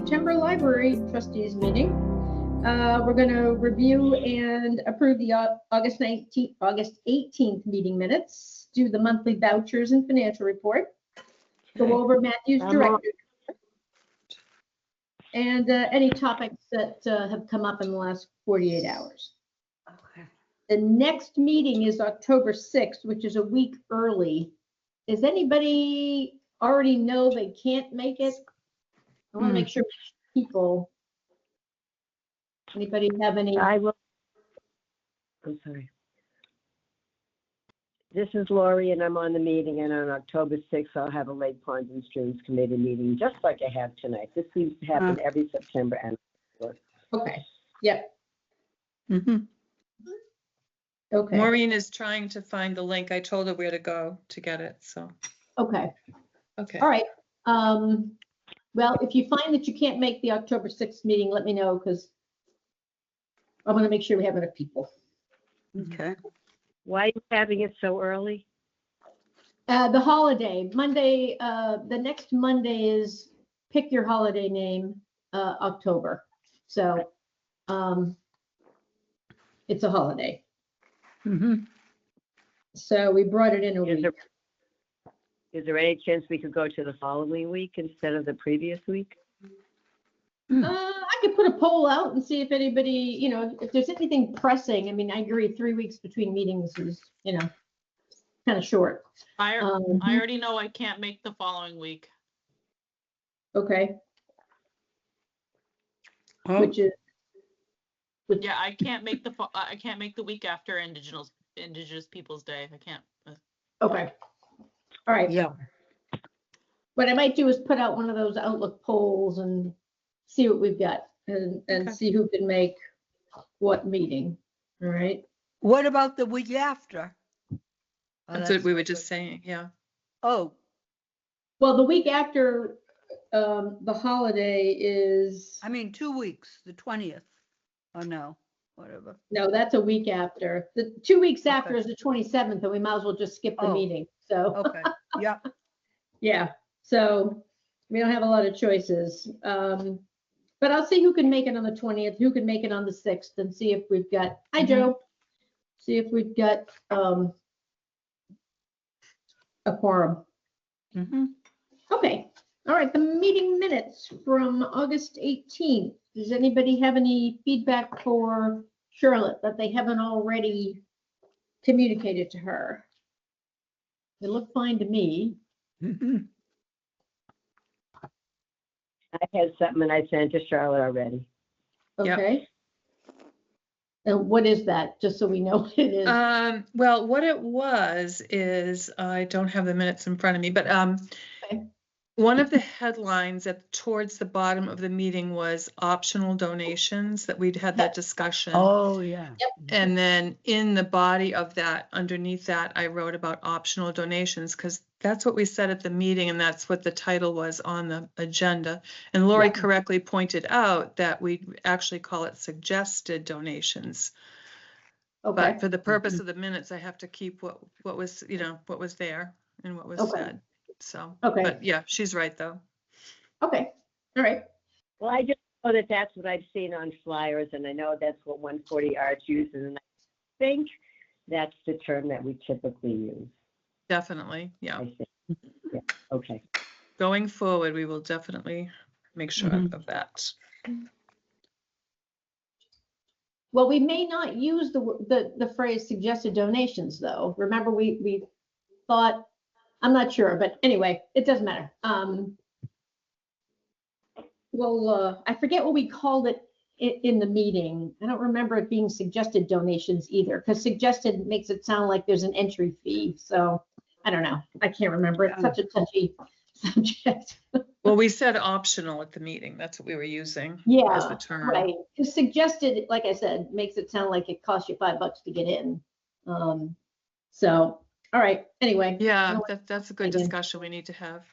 September Library Trustees meeting. We're going to review and approve the August 18th meeting minutes, do the monthly vouchers and financial report, go over Matthew's director, and any topics that have come up in the last 48 hours. Okay. The next meeting is October 6th, which is a week early. Does anybody already know they can't make it? I want to make sure people, anybody have any? I will. I'm sorry. This is Lori, and I'm on the meeting, and on October 6th, I'll have a Lake Ponds and Streams Committee meeting, just like I have tonight. This seems to happen every September. And Okay, yep, Mm-hmm. okay, Maureen is trying to find the link. I told her where to go to get it, so. okay, Okay. all right. Well, if you find that you can't make the October 6th meeting, let me know, because I want to make sure we have enough people. Okay. why are you having it so early? The holiday, Monday, the next Monday is pick your holiday name, October. So, it's a holiday. Mm-hmm. So we brought it in a week. Is there any chance we could go to the following week instead of the previous week? I could put a poll out and see if anybody, you know, if there's anything pressing. I mean, I agree 3 weeks between meetings is, you know, kind of short. I already know I can't make the following week. Okay. Oh. Which is, Yeah, I can't make the week after Indigenous Peoples Day. I can't. okay. All right. Yeah. What I might do is put out one of those Outlook polls and see what we've got and Okay. see who can make what meeting. All right. What about the week after? That's what we were just saying, yeah. Oh, Well, the week after the holiday is, I mean, 2 weeks, the 20th. Oh, no, whatever. no, that's a week after. The 2 weeks after Okay. is the 27th, and we might as well just skip the Oh. meeting. So, Okay, yeah. yeah, so we don't have a lot of choices. But I'll see who can make it on the 20th, who can make it on the 6th, and see if we've got, hi, Joe. See if we've got a quorum. Mm-hmm. Okay, all right, the meeting minutes from August 18th. Does anybody have any feedback for Charlotte that they haven't already communicated to her? They look fine to me. Mm-hmm. I had something and I sent to Charlotte already. Yep. Okay. And what is that? Just so we know what it is. Well, what it was is, I don't have the minutes in front of me, but Okay. one of the headlines towards the bottom of the meeting was optional donations, that we'd had that discussion. Oh, yeah. And then in the body of that, underneath that, I wrote about optional donations, because that's what we said at the meeting, and that's what the title was on the agenda. And Lori Yeah. correctly pointed out that we actually call it suggested donations. Okay, But for the purpose of the minutes, I have to keep what was, you know, what was there and what was Okay. said. So, Okay. but yeah, she's right though. okay, all right. Well, I just know that that's what I've seen on flyers, and I know that's what 140 Arts uses, and I think that's the term that we typically use. Definitely, yeah. I think. Yeah. Okay. Going forward, we will definitely make sure of that. Well, we may not use the phrase suggested donations, though. Remember, we thought, I'm not sure, but anyway, it doesn't matter. Well, I forget what we called it in the meeting. I don't remember it being suggested donations either, because suggested makes it sound like there's an entry fee. So I don't know. I can't remember. It's such a touchy subject. Well, we said optional at the meeting. That's what we were using as Yeah, the term. right. 'Cause suggested, like I said, makes it sound like it costs you $5 to get in. So, all right. Anyway. Yeah, that's a good Again. discussion we need to have.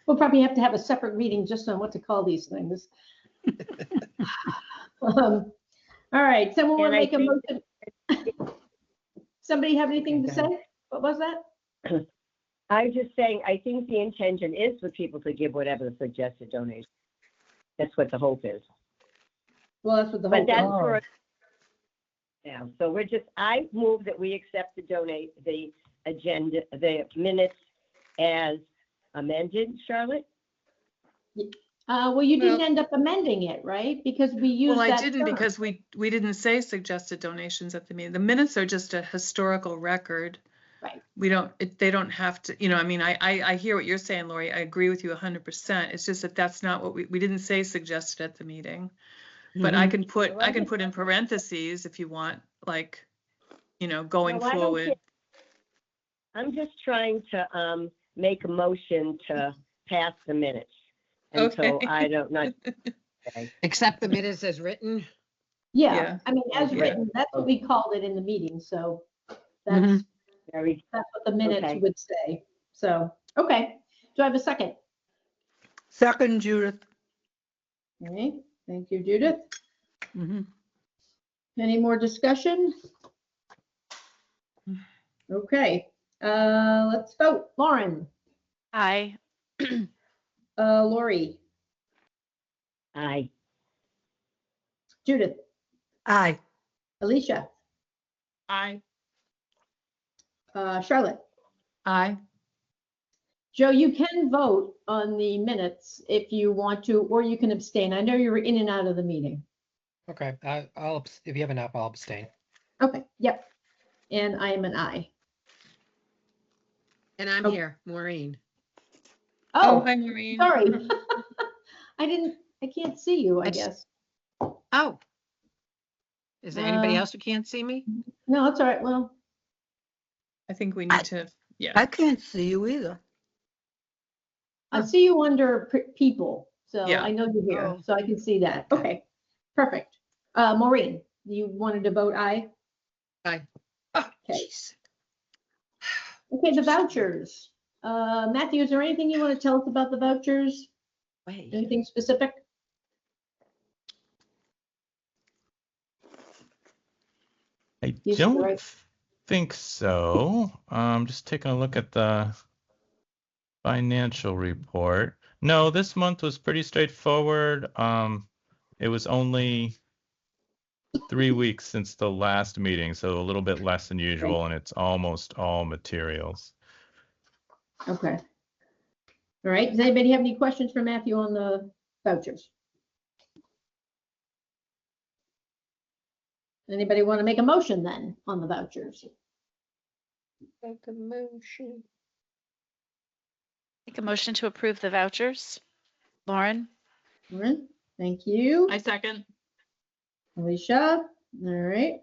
We'll probably have to have a separate meeting just on what to call these things. All right, someone want to And I make a motion? Somebody have anything to Okay, go say? What was that? I'm just saying, I think the intention is for people to give whatever the suggested donation. That's what the hope is. Well, that's what the But hope that's is. for now. So I move that we accept the agenda, the minutes as amended, Charlotte? Well, you didn't Well- end up amending it, right? Because we used Well, I that didn't term. because we didn't say suggested donations at the meeting. The minutes are just a historical record. Right. We don't, they don't have to, you know, I mean, I hear what you're saying, Lori. I agree with you 100%. It's just that that's not what we didn't say suggested at the meeting. But I can put, Well, I can put in parentheses if you want, like, you know, going No, I don't forward. care. I'm just trying to make a motion to pass the minutes. And so Okay. I don't know. Okay. Accept the minutes as written. Yeah, Yeah. I mean, as Yeah. written, that's what we called it in the meeting, so Mhm. that's, Very, that's what the minutes Okay. would say. So, okay. Do I have a second? Second, Judith. Okay, thank you, Judith. Mhm. Any more discussion? Okay, let's vote. Lauren, Aye. Lori, aye. Judith, Aye. Alicia, Aye. Charlotte. Aye. Joe, you can vote on the minutes if you want to, or you can abstain. I know you were in and out of the meeting. Okay, if you have an app, I'll abstain. Okay, yep. And I am an aye. And I'm Oh. here, Maureen. Oh, Oh, hi, Maureen. sorry. I can't see you, I That's- guess. Oh. Is there anybody Uh, else who can't see me? No, that's all right. Well, I think we need to, yeah. I can't see you either. I see you under people, so Yeah. I know you're here, Oh. so I can see that. Okay, perfect. Maureen, you wanted to vote aye? Aye. Oh, Okay. jeez. Okay, the vouchers. Matthew, is there anything you want to tell us about the vouchers? Wait. Anything specific? I You said don't right. think so. Just taking a look at the financial report. No, this month was pretty straightforward. It was only 3 weeks since the last meeting, so a little bit less than usual, and it's almost all materials. Okay. All right, does anybody have any questions for Matthew on the vouchers? Anybody want to make a motion then on the vouchers? Make a motion. Make a motion to approve the vouchers. Lauren? Lauren, thank you. I second. Alicia, all right.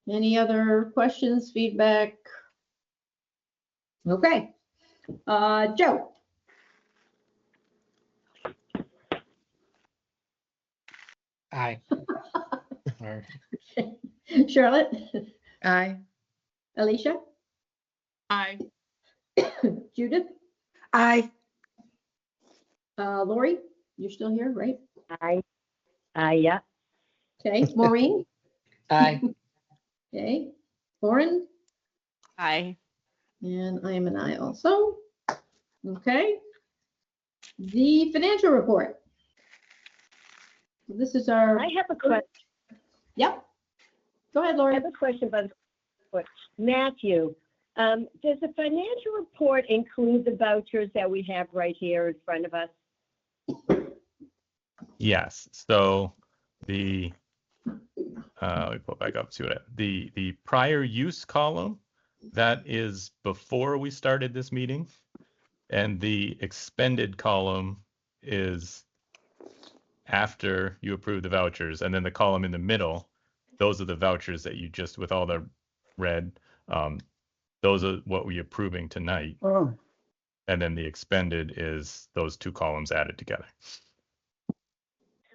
Any other questions, feedback? Okay. Joe, Aye. Or- Charlotte, Aye. Alicia, Aye. Judith, Aye. Lori, you're still here, right? Aye. Aye, yeah. Okay, Maureen, Aye. okay, Lauren, Aye. and I am an aye also. Okay. The financial report. This is our, I have a question. yep. Go ahead, I Lori. have a question about the report. Matthew, does the financial report include the vouchers that we have right here in front of us? Yes. So the let me pull it back up, see what the prior use column, that is before we started this meeting, and the expended column is after you approve the vouchers, and then the column in the middle, those are the vouchers that you just, with all the red, those are what we're approving tonight, Oh, and then the expended is those two columns added together.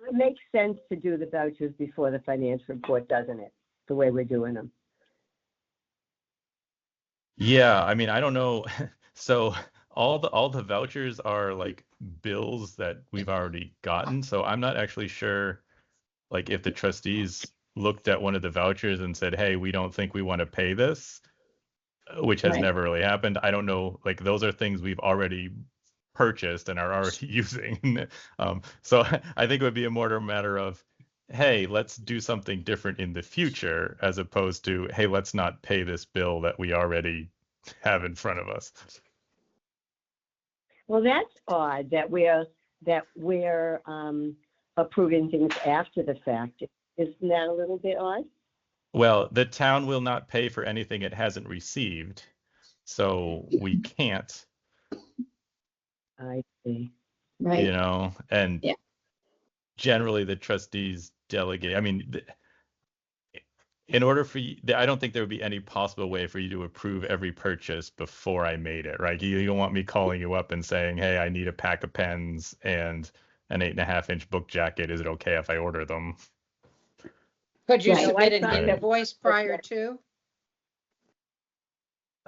It makes sense to do the vouchers before the financial report, doesn't it? The way we're doing them. Yeah, I mean, I don't know. So all the vouchers are like bills that we've already gotten. So I'm not actually sure, like, if the trustees looked at one of the vouchers and said, "Hey, we don't think we want to pay this," which has Right. never really happened. I don't know, like those are things we've already purchased and are already using. So I think it would be a more a matter of, hey, let's do something different in the future, as opposed to, hey, let's not pay this bill that we already have in front of us. Well, that's odd that we're approving things after the fact. Isn't that a little bit odd? Well, the town will not pay for anything it hasn't received, so we can't, I see. Right. and Yeah. generally the trustees delegate. I mean, in order for you, I don't think there would be any possible way for you to approve every purchase before I made it, right? You don't want me calling you up and saying, hey, I need a pack of pens and an 8.5-inch book jacket. Is it okay if I order them? Could you Right. submit I an thought that- invoice prior to?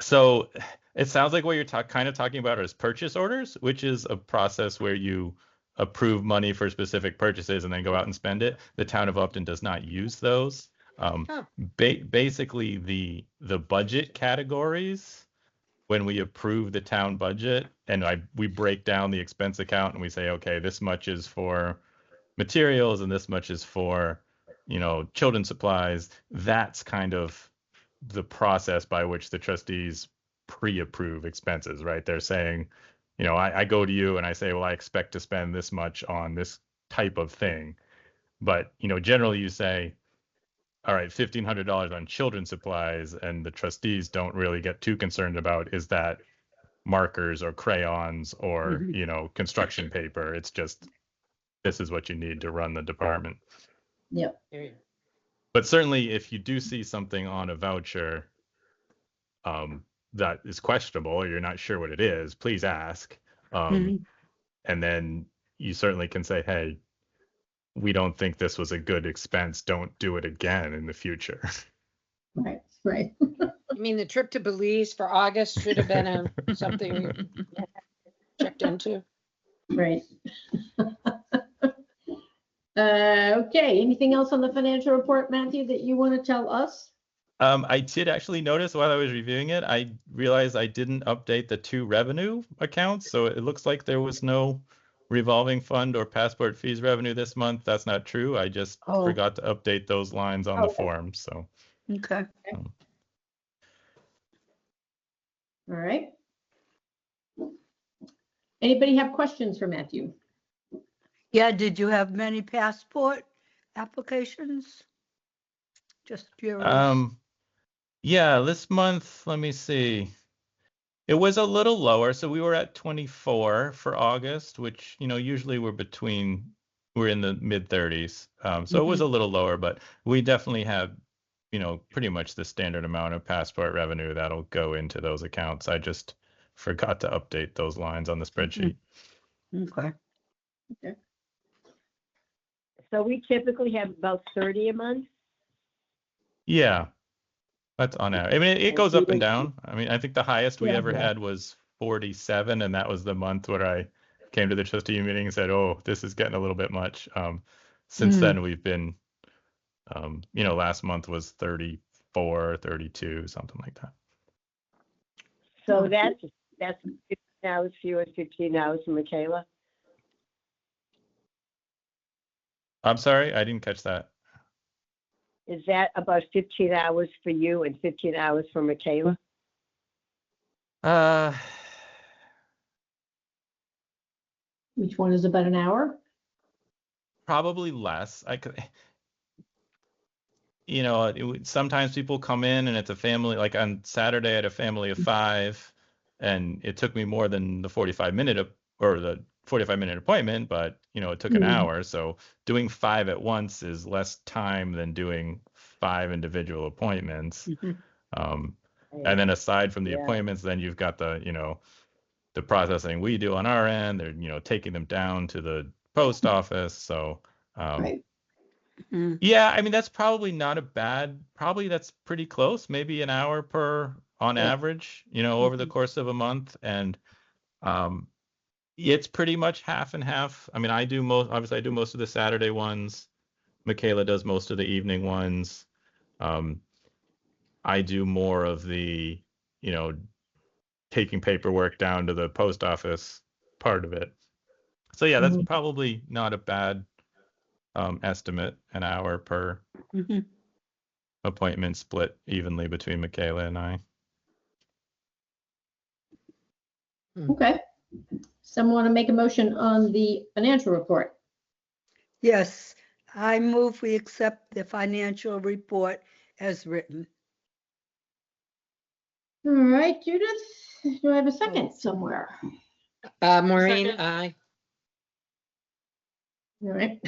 So it sounds like what you're kind of talking about is purchase orders, which is a process where you approve money for specific purchases and then go out and spend it. The town of Upton does not use those. Huh. Basically, the budget categories, when we approve the town budget and we break down the expense account and we say, okay, this much is for materials and this much is for, children's supplies. That's kind of the process by which the trustees pre-approve expenses, right? They're saying, I go to you and I say, well, I expect to spend this much on this type of thing. But, generally you say, all right, $1,500 on children's supplies, and the trustees don't really get too concerned about, is that markers or crayons or, construction paper. It's just, this is what you need to run the department. Yep. But certainly if you do see something on a voucher that is questionable or you're not sure what it is, please ask. And then you certainly can say, hey, we don't think this was a good expense. Don't do it again in the future. Right. Right. You mean the trip to Belize for August should have been something we checked into? Right. Okay. Anything else on the financial report, Matthew, that you want to tell us? I did actually notice while I was reviewing it, I realized I didn't update the 2 revenue accounts. So it looks like there was no revolving fund or passport fees revenue this month. That's not true. I just Oh. forgot to update those lines on the Okay. form. So Okay. All right. Anybody have questions for Matthew? Yeah, did you have many passport applications? Just curious. yeah, this month, let me see. It was a little lower. So we were at 24 for August, which, usually we're in the mid 30s. So it was a little lower, but we definitely have, pretty much the standard amount of passport revenue that'll go into those accounts. I just forgot to update those lines on the spreadsheet. Okay. So we typically have about 30 a month. Yeah, that's on average. I mean, it goes up and down. I mean, I think the highest we Yeah. ever had was 47, and that was the month where I came to the trustee meeting and said, "Oh, this is getting a little bit much." Since then, we've been, last month was 34, 32, something like that. So that's 15 hours for you and 15 hours for Michaela. I'm sorry, I didn't catch that. Is that about 15 hours for you and 15 hours for Michaela? Which one is about an hour? Probably less. I could, sometimes people come in and it's a family, like on Saturday I had a family of 5 and it took me more than the 45-minute appointment, but it took an hour. So doing 5 at once is less time than doing 5 individual appointments. And then aside from the appointments, then you've got the processing we do on our end. They're, taking them down to the post office. So, Right. yeah, I mean, that's probably not a bad, probably that's pretty close, maybe an hour on average, over the course of a month. And it's pretty much half and half. I mean, I do most of the Saturday ones. Michaela does most of the evening ones. I do more of the taking paperwork down to the post office part of it. So yeah, that's Mhm. probably not a bad estimate, an hour per Mhm. appointment split evenly between Michaela and I. Okay. Someone want to make a motion on the financial report? Yes, I move we accept the financial report as written. All right, Judith, do I have a second somewhere? Maureen, Second. aye. All right.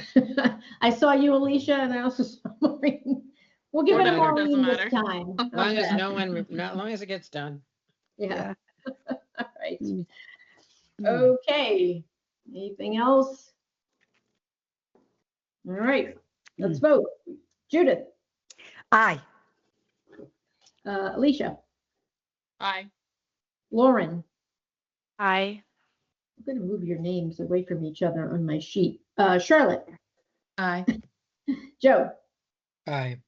I saw you, Alicia, and I also saw Maureen. We'll give it to Whatever, doesn't Maureen this matter. time. As long as Okay. no one, not long as it gets done. Yeah, all right. Mm. Okay. Anything else? All right, let's vote. Judith, Aye. Alicia, Aye. Lauren. Aye. I'm going to move your names away from each other on my sheet. Charlotte, Aye. Joe, Aye.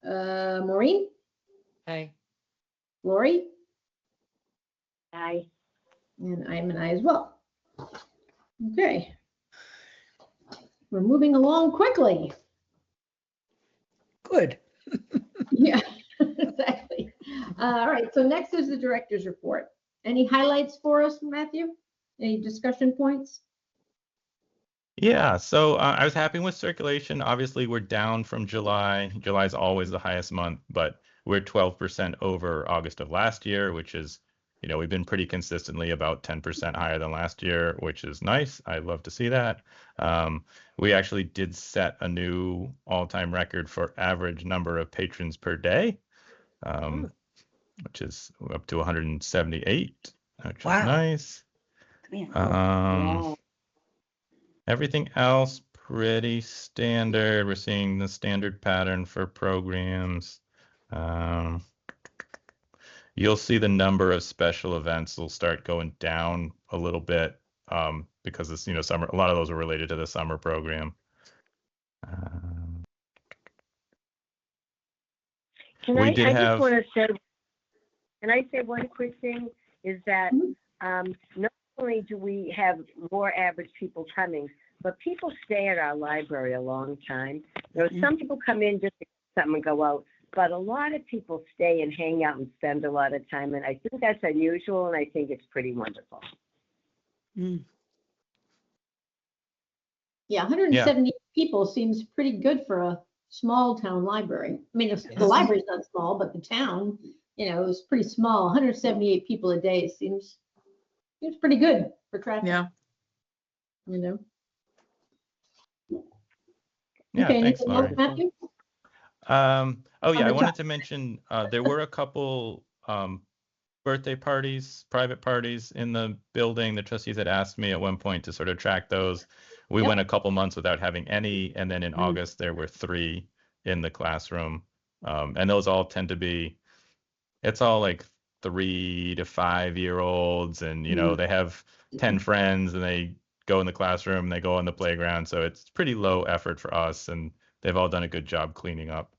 Maureen, Aye. Lori, Aye. and I'm an I as well. Okay. We're moving along quickly. Good. Yeah, exactly. All right, so next is the director's report. Any highlights for us, Matthew? Any discussion points? Yeah, so I was happy with circulation. Obviously, we're down from July. July is always the highest month, but we're 12% over August of last year, which is, we've been pretty consistently about 10% higher than last year, which is nice. I'd love to see that. We actually did set a new all-time record for average number of patrons per day, which is up to 178, which Wow. is nice. Man. Um, Everything else pretty standard. We're seeing the standard pattern for programs. You'll see the number of special events will start going down a little bit because it's summer. A lot of those are related to the summer program. We did I have. just want to say, can I say one quick thing? Is that not only do we have more average people coming, but people stay at our library a long time. Some people come in just to get something and go out, but a lot of people stay and hang out and spend a lot of time, and I think that's unusual, and I think it's pretty wonderful. Mm. Yeah, 170 people seems pretty good for a small town library. I mean, the library's not small, but the town, is pretty small. 178 people a day seems pretty good for traffic. Yeah. Yeah, Okay, thanks, anything else, Laurie. Matthew? Oh yeah, the I wanted top. to mention there were a couple birthday parties, private parties in the building. The trustees had asked me at one point to sort of track those. We Yep. went a couple months without having any, and then in August there were 3 in the classroom, and those all tend to be. It's all like 3 to 5-year-olds, and they have 10 friends, and they go in the classroom, and they go on the playground. So it's pretty low effort for us, and they've all done a good job cleaning up.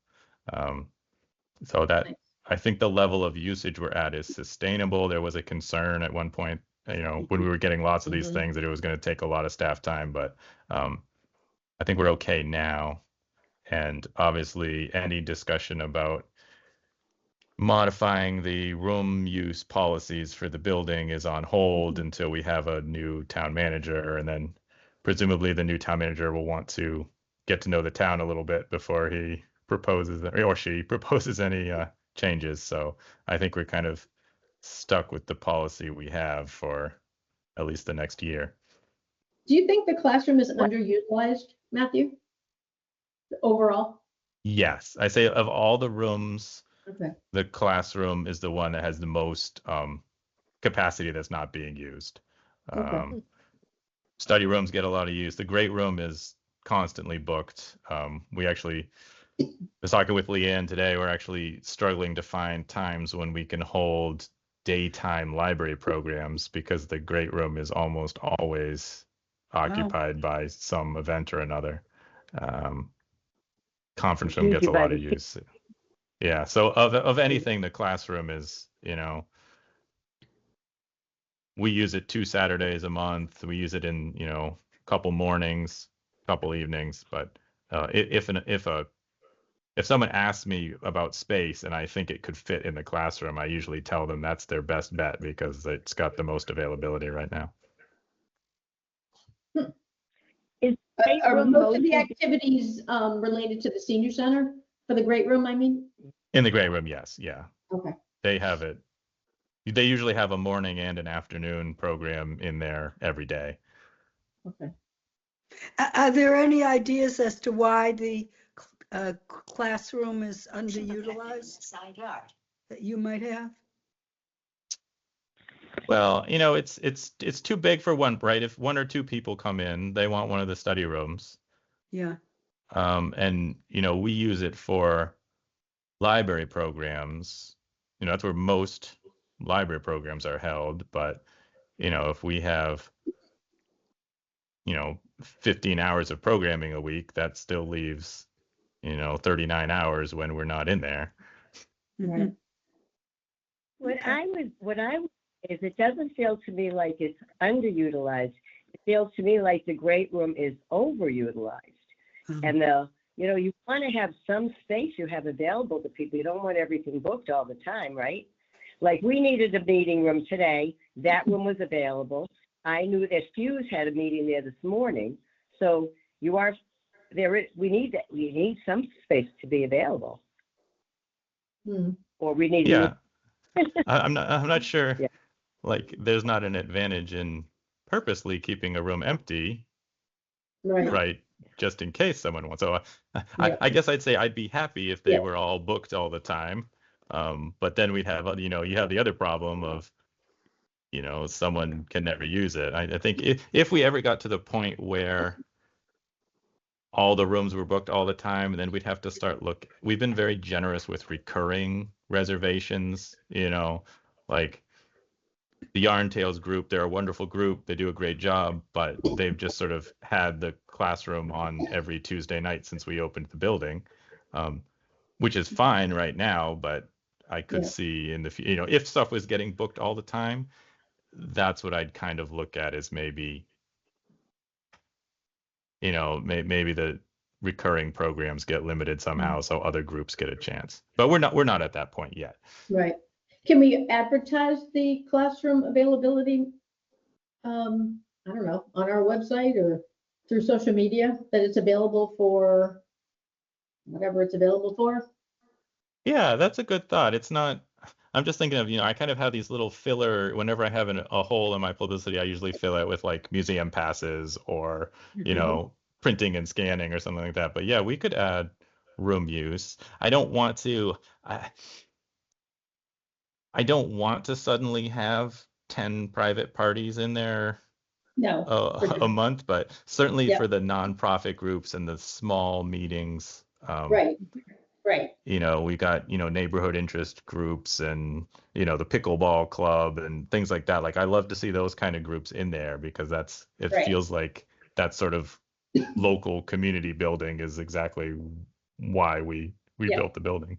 So that I think the level of usage we're at is sustainable. There was a concern at one point, when we were getting lots of these things, that it was going to take a lot of staff time, but I think we're okay now. And obviously, any discussion about modifying the room use policies for the building is on hold until we have a new town manager, and then presumably the new town manager will want to get to know the town a little bit before he proposes or she proposes any changes. So I think we're kind of stuck with the policy we have for at least the next year. Do you think the classroom is underutilized, Matthew? Overall? Yes, I say of all the rooms, Okay. the classroom is the one that has the most capacity that's not being used. Okay. Study rooms get a lot of use. The great room is constantly booked. We actually was talking with Leanne today. We're actually struggling to find times when we can hold daytime library programs because the great room is almost always occupied by some event or another. Conference room gets a lot of use. Yeah. So of anything, the classroom is, we use it 2 Saturdays a month. We use it in, a couple mornings, couple evenings. But if someone asks me about space and I think it could fit in the classroom, I usually tell them that's their best bet because it's got the most availability right now. Is great Are room most of the mostly- activities related to the senior center for the great room, I mean? In the gray room, yes, yeah. Okay. They have it. They usually have a morning and an afternoon program in there every day. Okay. Are there any ideas as to why the classroom is underutilized that you might have? Well, it's too big for one, right? If one or two people come in, they want one of the study rooms. Yeah. And we use it for library programs. That's where most library programs are held. But if we have 15 hours of programming a week, that still leaves 39 hours when we're not in there. Right. What I would say is it doesn't feel to me like it's underutilized. It feels to me like the great room is overutilized. Mhm. And you want to have some space you have available to people. You don't want everything booked all the time, right? Like we needed a meeting room today. That room was available. I knew that Fuse had a meeting there this morning. So we need some space to be available. Hmm. Or we need Yeah. I'm not sure. Yeah. Like, there's not an advantage in purposely keeping a room empty, Right. right? Just in case someone wants. So Yeah. I guess I'd say I'd be happy if they Yeah. were all booked all the time. But then we'd have, you have the other problem of, someone can never use it. I think if we ever got to the point where all the rooms were booked all the time, and then we'd have to start we've been very generous with recurring reservations, like the Yarn Tales group. They're a wonderful group. They do a great job, but they've just sort of had the classroom on every Tuesday night since we opened the building, which is fine right now, but I could Yeah. see in the if stuff was getting booked all the time, that's what I'd kind of look at as maybe, maybe the recurring programs get limited somehow, so other groups get a chance. But we're not at that point yet. Right. Can we advertise the classroom availability? I don't know, on our website or through social media that it's available for whatever it's available for? Yeah, that's a good thought. It's not. I'm just thinking of, I kind of have these little filler. Whenever I have a hole in my publicity, I usually fill it with like museum passes or, printing and scanning or something like that. But yeah, we could add room use. I don't want to suddenly have 10 private parties in there No. for a sure. month, but certainly Yep. for the nonprofit groups and the small meetings. Right. Right. We got, neighborhood interest groups and, the pickleball club and things like that. Like, I love to see those kind of groups in there because it Right. feels like that sort of local community building is exactly why we Yeah. built the building.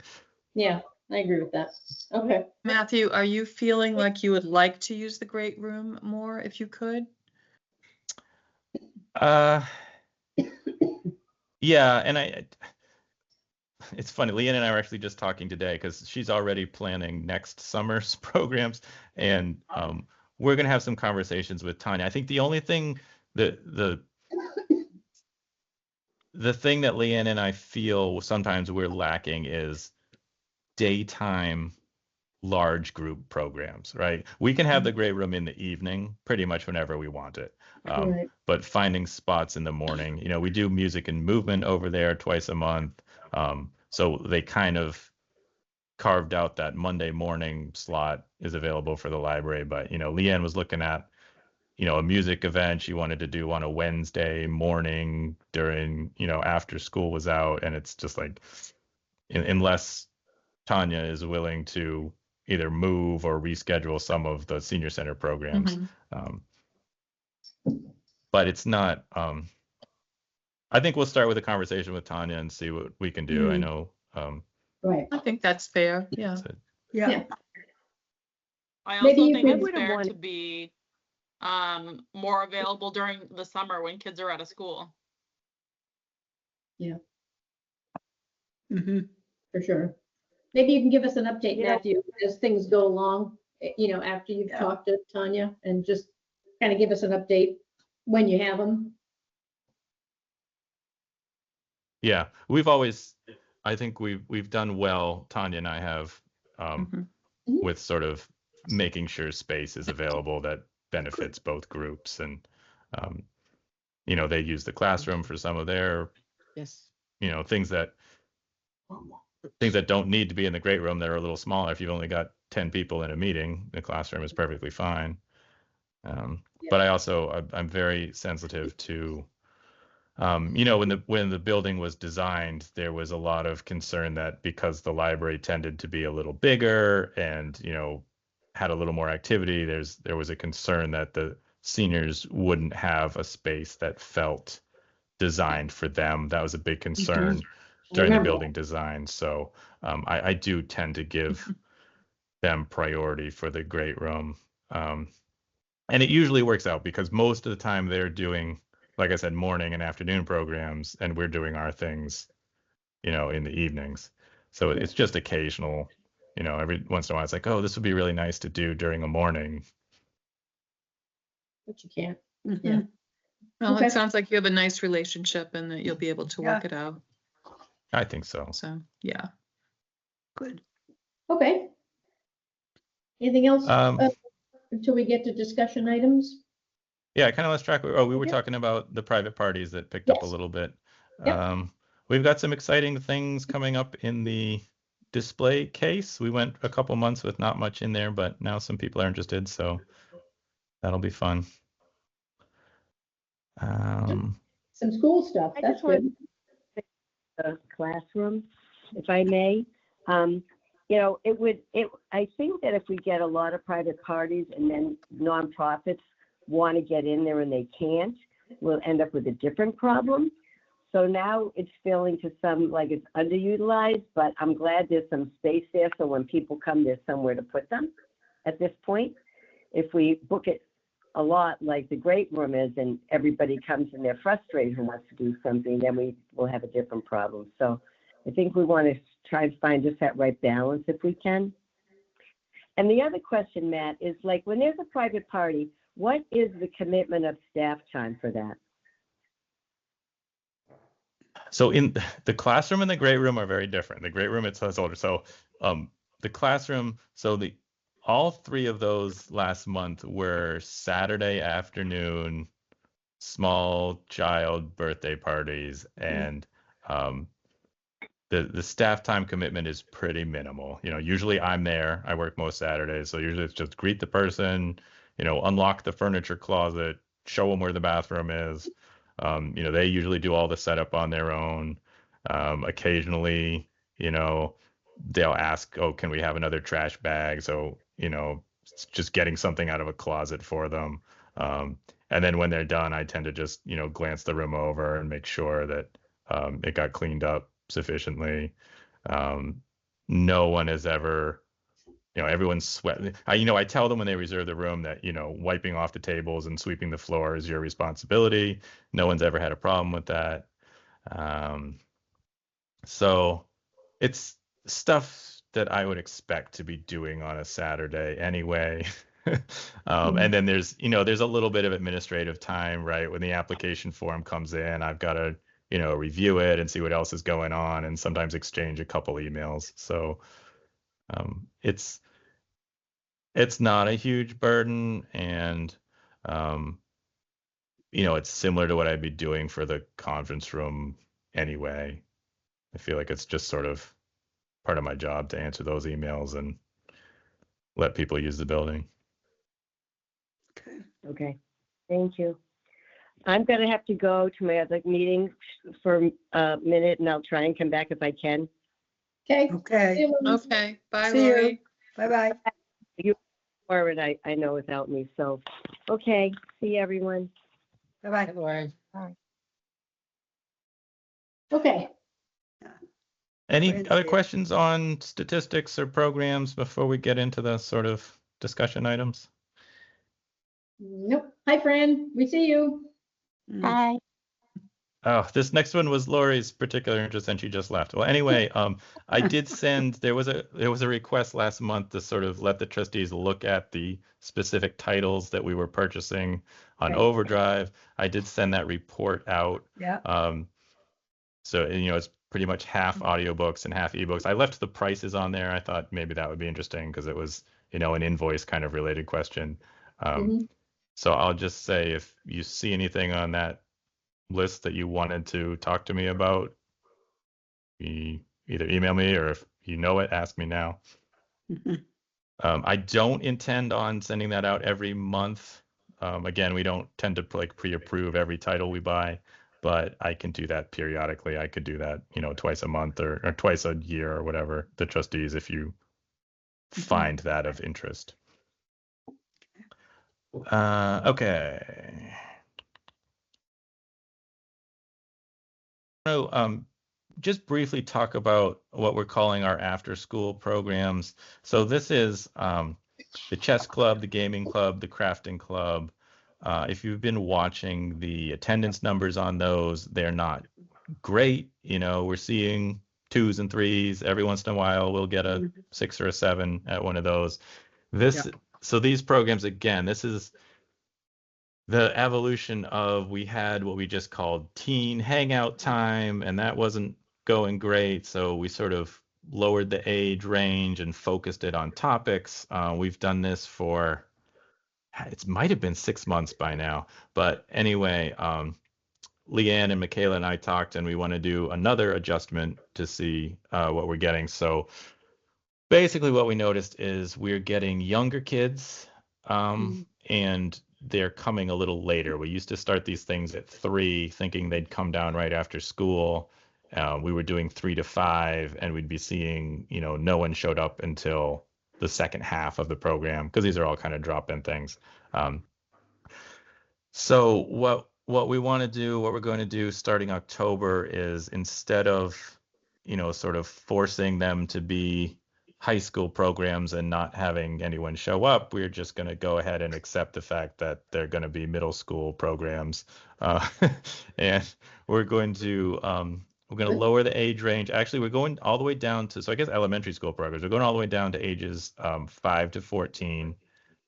Yeah, I agree with that. Okay. Matthew, are you feeling like you would like to use the great room more if you could? Yeah, and it's funny. Leanne and I were actually just talking today because she's already planning next summer's programs, and we're gonna have some conversations with Tanya. I think the only thing the thing that Leanne and I feel sometimes we're lacking is daytime large group programs, right? We can have the great room in the evening pretty much whenever we want it. Right. But finding spots in the morning, we do music and movement over there twice a month. So they kind of carved out that Monday morning slot is available for the library. But, Leanne was looking at, a music event she wanted to do on a Wednesday morning during, after school was out. And it's just like, unless Tanya is willing to either move or reschedule some of the senior center programs. But it's not, I think we'll start with a conversation with Tanya and see what we can do. I know Right. I think that's fair, yeah. So, Yeah, I Maybe also you think could- it's wouldn't fair want- to be more available during the summer when kids are out of school. mhm. For sure. Maybe you can give us an update, You know- Matthew, as things go along, after you've Yeah. talked to Tanya, and just kind of give us an update when you have them. yeah, I think we've done well, Tanya and I have, Mhm. with sort of making sure space is available that benefits both groups. And, they use the classroom for some of their, Yes. things that don't need to be in the great room that are a little smaller. If you've only got 10 people in a meeting, the classroom is perfectly fine. But I'm very sensitive to, when the building was designed, there was a lot of concern that because the library tended to be a little bigger and, had a little more activity, there was a concern that the seniors wouldn't have a space that felt designed for them. That was a big concern during the Remember building design. So I do tend to give them priority for the great room. And it usually works out because most of the time they're doing, like I said, morning and afternoon programs, and we're doing our things, in the evenings. So it's just occasional, every once in a while it's like, oh, this would be really nice to do during a morning. But you can't. Mhm. Yeah. Well, Okay. it sounds like you have a nice relationship and that you'll be able to work Yeah. it out. I think so. So, yeah. Good. Okay. Anything else Um, until we get to discussion items? Yeah, I kind of lost track. We were Okay. talking about the private parties that picked up a Yes. little bit. Yep. We've got some exciting things coming up in the display case. We went a couple months with not much in there, but now some people are interested, so that'll be fun. Some school stuff. I That's just wanted good. the classroom, if I may. I think that if we get a lot of private parties and then nonprofits want to get in there and they can't, we'll end up with a different problem. So now it's feeling to some like it's underutilized, but I'm glad there's some space there. So when people come, there's somewhere to put them at this point. If we book it a lot like the great room is and everybody comes and they're frustrated and wants to do something, then we will have a different problem. So I think we want to try and find just that right balance if we can. And the other question, Matt, is like when there's a private party, what is the commitment of staff time for that? So in the classroom and the great room are very different. The great room, it's older. So the classroom, all three of those last month were Saturday afternoon small child birthday parties, and the staff time commitment is pretty minimal. Usually I'm there. I work most Saturdays, so usually it's just greet the person, unlock the furniture closet, show them where the bathroom is. They usually do all the setup on their own. Occasionally, they'll ask, "Oh, can we have another trash bag?" So, it's just getting something out of a closet for them. And then when they're done, I tend to just, glance the room over and make sure that it got cleaned up sufficiently. No one has ever, everyone's sweating. I tell them when they reserve the room that, wiping off the tables and sweeping the floor is your responsibility. No one's ever had a problem with that. So it's stuff that I would expect to be doing on a Saturday anyway. And then there's a little bit of administrative time, right? When the application form comes in, I've got to, review it and see what else is going on and sometimes exchange a couple emails. So it's not a huge burden, and it's similar to what I'd be doing for the conference room anyway. I feel like it's just sort of part of my job to answer those emails and let people use the building. Okay. Okay, thank you. I'm going to have to go to my other meeting for a minute, and I'll try and come back if I can. Okay. Okay. Okay, bye, See you. Lori. Bye-bye. Forward, I know without me. So, okay, see everyone. Bye-bye. Hi, Lauren. Okay. Any Francie. other questions on statistics or programs before we get into the sort of discussion items? Nope. Hi, Fran. We see you. Mm. Hi. Oh, this next one was Lori's particular interest, and she just left. Well, anyway, I did send. There was a request last month to sort of let the trustees look at the specific titles that we were purchasing on Right. Overdrive. I did send that report out. Yeah. So it's pretty much half audiobooks and half ebooks. I left the prices on there. I thought maybe that would be interesting because it was an invoice kind of related question. Mhm. So I'll just say if you see anything on that list that you wanted to talk to me about, either email me, or if you know it, ask me now. Mhm. I don't intend on sending that out every month. Again, we don't tend to pre-approve every title we buy, but I can do that periodically. I could do that, twice a month or twice a year or whatever, the trustees, if you find that of interest. Okay. So, just briefly talk about what we're calling our after-school programs. So this is the chess club, the gaming club, the crafting club. If you've been watching the attendance numbers on those, they're not great. We're seeing 2s and 3s. Every once in a while, we'll get a 6 or a 7 at one of those. So these programs, again, this is the evolution of, we had what we just called teen hangout time, and that wasn't going great. So we sort of lowered the age range and focused it on topics. We've done this for, it might have been 6 months by now. But anyway, Leanne and Michaela and I talked, and we want to do another adjustment to see what we're getting. So basically what we noticed is we're getting younger kids, and they're coming a little later. We used to start these things at 3, thinking they'd come down right after school. We were doing 3 to 5, and we'd be seeing, no one showed up until the second half of the program, because these are all kind of drop-in things. So what we want to do, what we're going to do starting October, is instead of, sort of forcing them to be high school programs and not having anyone show up, we're just going to go ahead and accept the fact that they're going to be middle school programs, and we're going to lower the age range. Actually, we're going all the way down to, so I guess elementary school programs. We're going all the way down to ages 5 to 14.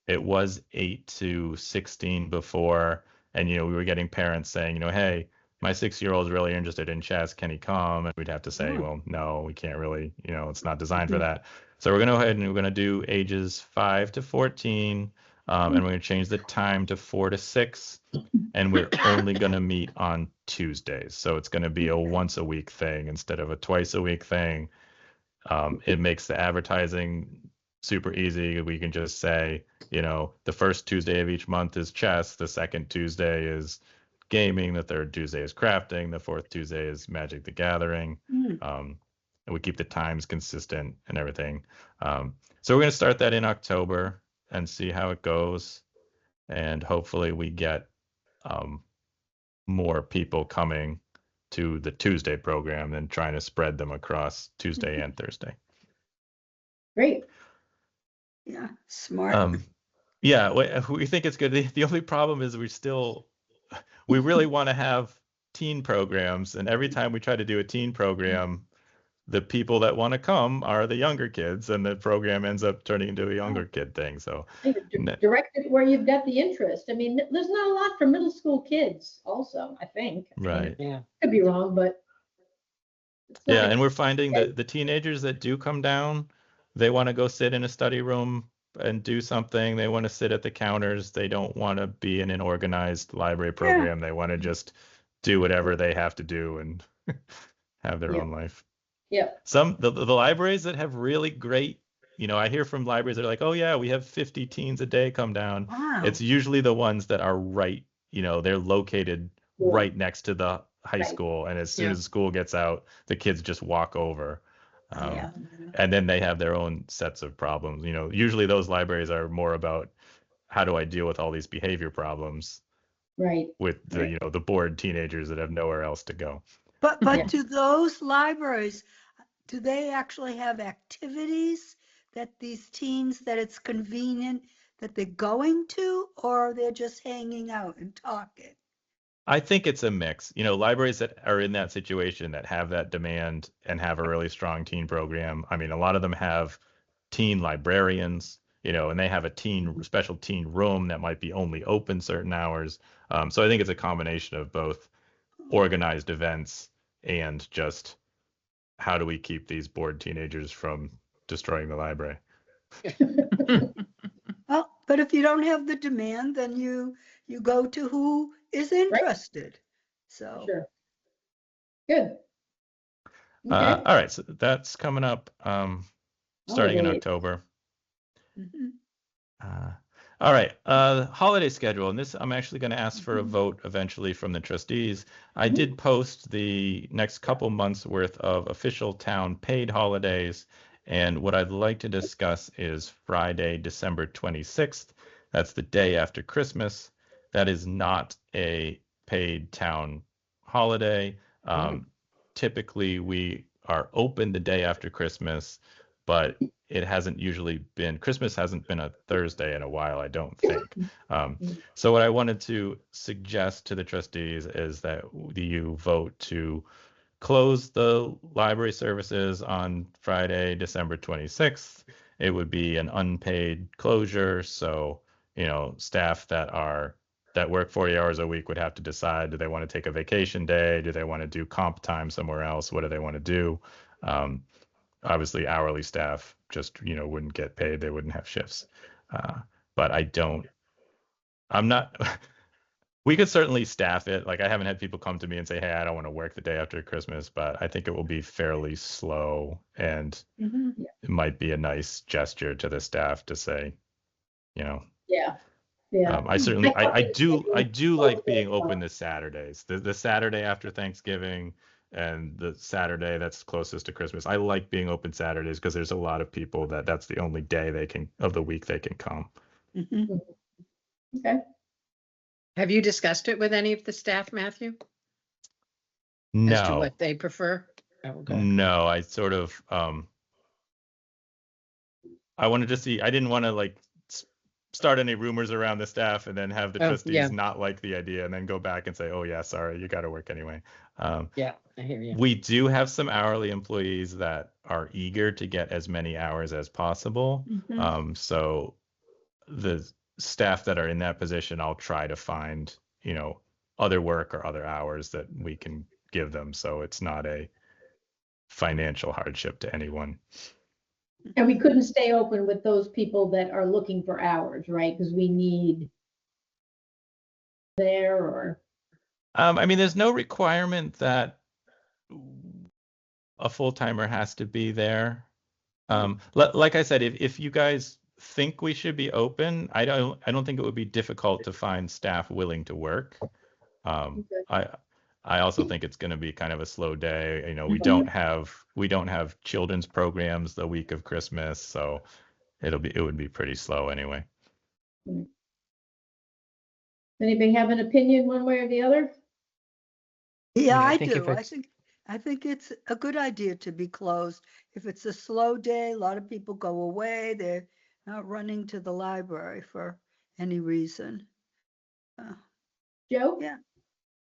It was 8 to 16 before, and we were getting parents saying, hey, my 6-year-old is really interested in chess. Can he come? And we'd have to say, well, no, we can't really. It's not designed for that. So we're going to go ahead and we're going to do ages 5 to 14, and we're going to change the time to 4 to 6, and we're only going to meet on Tuesdays. So it's going to be a once a week thing instead of a twice a week thing. It makes the advertising super easy. We can just say, the first Tuesday of each month is chess, the second Tuesday is gaming, the third Tuesday is crafting, the fourth Tuesday is Magic the Gathering. And we keep the times consistent and everything. So we're going to start that in October and see how it goes. And hopefully we get more people coming to the Tuesday program than trying to spread them across Tuesday and Thursday. Great. Yeah, smart. Yeah, we think it's good. The only problem is we really want to have teen programs, and every time we try to do a teen program, the people that want to come are the younger kids, and the program ends up turning into a younger kid thing. So Direct it where you've got the interest. I mean, there's not a lot for middle school kids also, I think. Right. Yeah. Could be wrong, but. Yeah, and we're finding that the teenagers that do come down, they want to go sit in a study room and do something. They want to sit at the counters. They don't want to be in an organized library program. They want to just do whatever they have to do and have their own life. Yeah. The libraries that have really great, I hear from libraries that are like, oh yeah, we have 50 teens a day come down. Wow. It's usually the ones that are right, they're located right next to the high school, and as soon as school gets out, the kids just walk over. And then they have their own sets of problems. Usually those libraries are more about, how do I deal with all these behavior problems, Right. with the the bored teenagers that have nowhere else to go. But do those libraries, do they actually have activities that these teens, that it's convenient that they're going to, or they're just hanging out and talking? I think it's a mix. Libraries that are in that situation that have that demand and have a really strong teen program. I mean, a lot of them have teen librarians, and they have a special teen room that might be only open certain hours. So I think it's a combination of both organized events and just how do we keep these bored teenagers from destroying the library? Well, but if you don't have the demand, then you go to who is interested. So, Sure. Good. Okay. All right, so that's coming up starting in Holidays. October. mhm. All right, holiday schedule, and this I'm actually going to ask for a vote eventually from the trustees. I did post the next couple months worth of official town paid holidays, and what I'd like to discuss is Friday, December 26th. That's the day after Christmas. That is not a paid town holiday. Typically, we are open the day after Christmas, but Christmas hasn't been a Thursday in a while, I don't think. So what I wanted to suggest to the trustees is that you vote to close the library services on Friday, December 26th. It would be an unpaid closure. So, staff that work 40 hours a week would have to decide, do they want to take a vacation day? Do they want to do comp time somewhere else? What do they want to do? Obviously hourly staff just wouldn't get paid, they wouldn't have shifts. But I'm not we could certainly staff it. Like, I haven't had people come to me and say, hey, I don't want to work the day after Christmas, but I think it will be fairly slow, and it might be a nice gesture to the staff to say, Yeah. Yeah. I certainly I do like being open the Saturdays, the Saturday after Thanksgiving and the Saturday that's closest to Christmas. I like being open Saturdays because there's a lot of people that's the only day of the week they can come. Mhm. Okay. Have you discussed it with any of the staff, Matthew? As to No, what they prefer? Oh, okay. no, I sort of I wanted to see. I didn't want to like start any rumors around the staff and then have the trustees yeah. not like the idea and then go back and say, oh yeah, sorry, you got to work anyway. Yeah, I hear you. We do have some hourly employees that are eager to get as many hours as possible. So the staff that are in that position, I'll try to find, other work or other hours that we can give them, so it's not a financial hardship to anyone. And we couldn't stay open with those people that are looking for hours, right? Because we need there or. I mean, there's no requirement that a full-timer has to be there. Like I said, if you guys think we should be open, I don't think it would be difficult to find staff willing to work. I also think it's going to be kind of a slow day. We don't have children's programs the week of Christmas, so it would be pretty slow anyway. Anybody have an opinion one way or the other? Yeah, I I think if do. it's- I think it's a good idea to be closed. If it's a slow day, a lot of people go away. They're not running to the library for any reason. Joe? Yeah.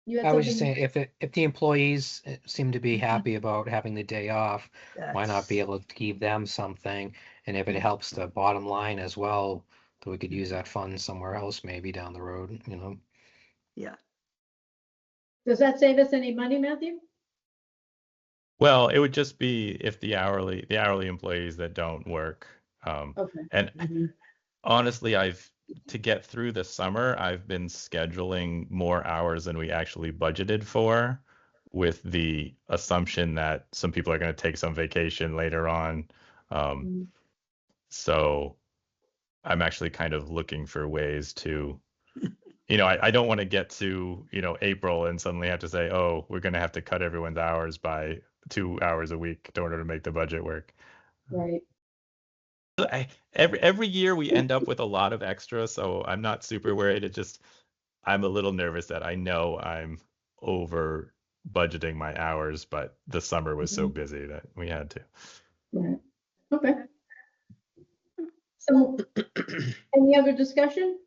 You had I was just something? saying, if the employees seem to be happy about having the day off, why not be That's- able to give them something? And if it helps the bottom line as well, that we could use that fund somewhere else, maybe down the road, Yeah. Does that save us any money, Matthew? Well, it would just be if the hourly employees that don't work. Okay. And honestly, to get through the summer, I've been scheduling more hours than we actually budgeted for, with the assumption that some people are going to take some vacation later on. So I'm actually kind of looking for ways to, I don't want to get to, April and suddenly have to say, oh, we're going to have to cut everyone's hours by 2 hours a week in order to make the budget work. Right. Every year we end up with a lot of extra, so I'm not super worried. I'm a little nervous that I know I'm over budgeting my hours, but the summer was so Mhm. busy that we had to. Right. Okay. So, any other discussion?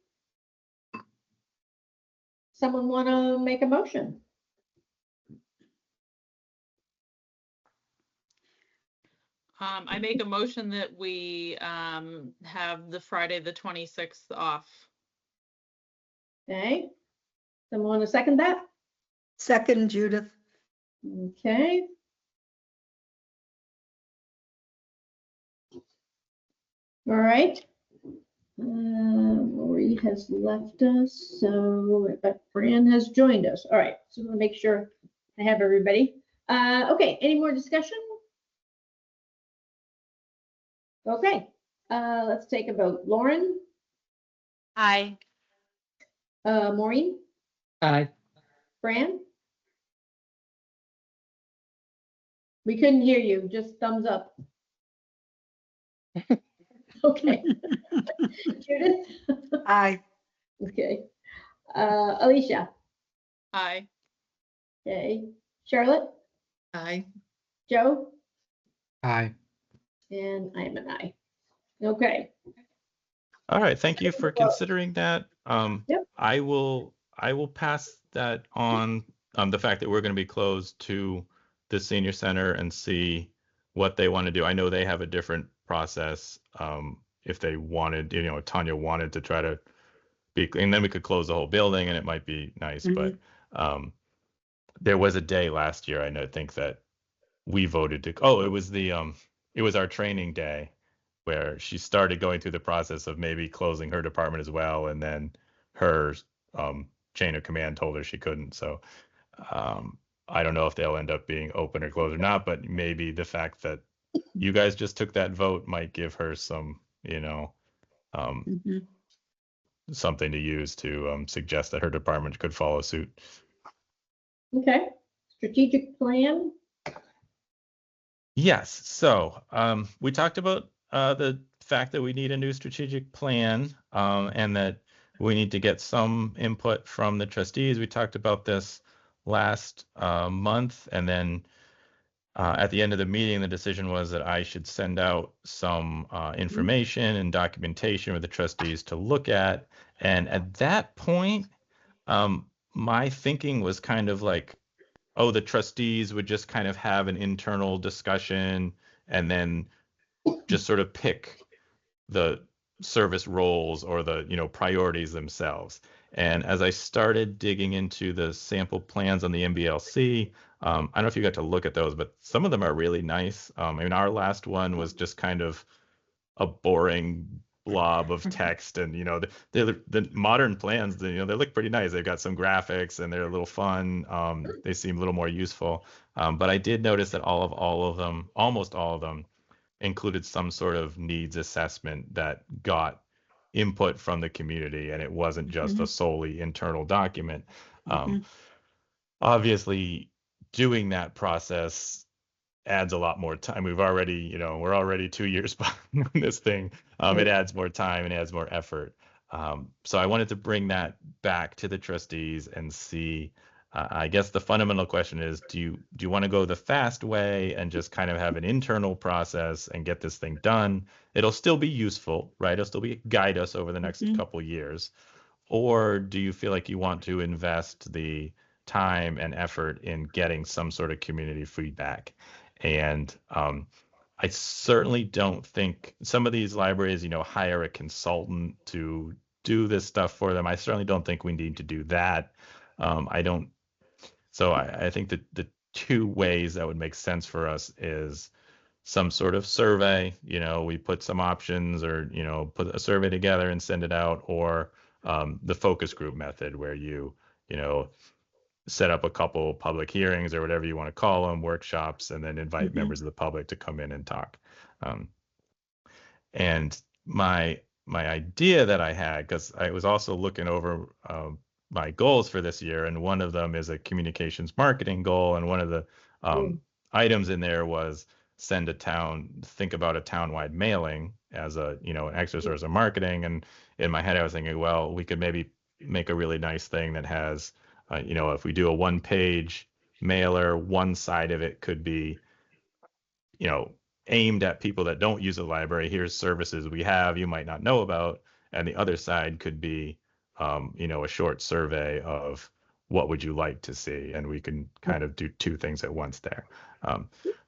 Someone want to make a motion? I make a motion that we have the Friday, the 26th off. Okay. Someone want to second that? Second, Judith. Okay. All right. Lori has left us, but Fran has joined us. All right, so we'll make sure I have everybody. Okay, any more discussion? Okay, let's take a vote. Lauren, Aye. Maureen, Aye. Fran? We couldn't hear you, just thumbs up. Okay. Judith? Aye. Okay. Alicia? Aye. Okay. Charlotte? Aye. Joe? Aye. And I'm an aye. Okay. All right, thank you for considering that. Yep. I will pass that on, the fact that we're going to be closed to the senior center and see what they want to do. I know they have a different process. If they wanted, Tanya wanted to try to be, and then we could close the whole building and it might be nice. But there was a day last year, I think that we voted to, it was our training day where she started going through the process of maybe closing her department as well, and then her chain of command told her she couldn't. So I don't know if they'll end up being open or closed or not, but maybe the fact that you guys just took that vote might give her some, Mhm. something to use to suggest that her department could follow suit. Okay. Strategic plan? Yes. So we talked about the fact that we need a new strategic plan, and that we need to get some input from the trustees. We talked about this last month, and then at the end of the meeting, the decision was that I should send out some information and documentation for the trustees to look at. And at that point, my thinking was kind of like, oh, the trustees would just kind of have an internal discussion and then just sort of pick the service roles or the priorities themselves. And as I started digging into the sample plans on the MBLC, I don't know if you got to look at those, but some of them are really nice. I mean, our last one was just kind of a boring blob of text, and the modern plans, they look pretty nice. They've got some graphics and they're a little fun. They seem a little more useful. But I did notice that almost all of them included some sort of needs assessment that got input from the community, and it wasn't just a solely internal document. Obviously, doing that process adds a lot more time. We're already 2 years behind on this thing. It adds more time and adds more effort. So I wanted to bring that back to the trustees and see. I guess the fundamental question is, do you want to go the fast way and just kind of have an internal process and get this thing done? It'll still be useful, right? It'll still guide us over the next couple years. Or do you feel like you want to invest the time and effort in getting some sort of community feedback? And I certainly don't think some of these libraries, hire a consultant to do this stuff for them. I certainly don't think we need to do that. I think that the two ways that would make sense for us is some sort of survey. We put some options, or put a survey together and send it out, or the focus group method, where you set up a couple public hearings or whatever you want to call them, workshops, and then invite members of the public to come in and talk. And my idea that I had, because I was also looking over my goals for this year, and one of them is a communications marketing goal, and one of the items in there was think about a townwide mailing as an exercise of marketing. And in my head, I was thinking, well, we could maybe make a really nice thing that has, if we do a 1-page mailer. One side of it could be, you know, aimed at people that don't use the library. Here's services we have you might not know about. And the other side could be, you know, a short survey of what would you like to see, and we can kind of do two things at once there.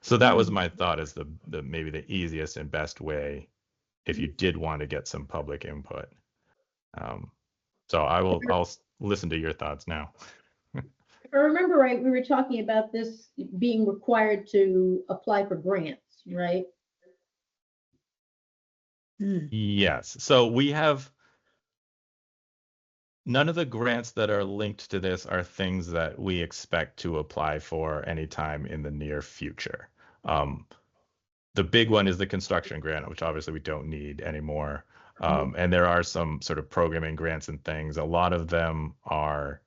So that was my thought, as the maybe the easiest and best way if you did want to get some public input. So I'll listen to your thoughts now. If I remember right, we were talking about this being required to apply for grants, right? Yes. So we have none of the grants that are linked to this are things that we expect to apply for anytime in the near future. The big one is the construction grant, which obviously we don't need anymore. And there are some sort of programming grants and things. A lot of them are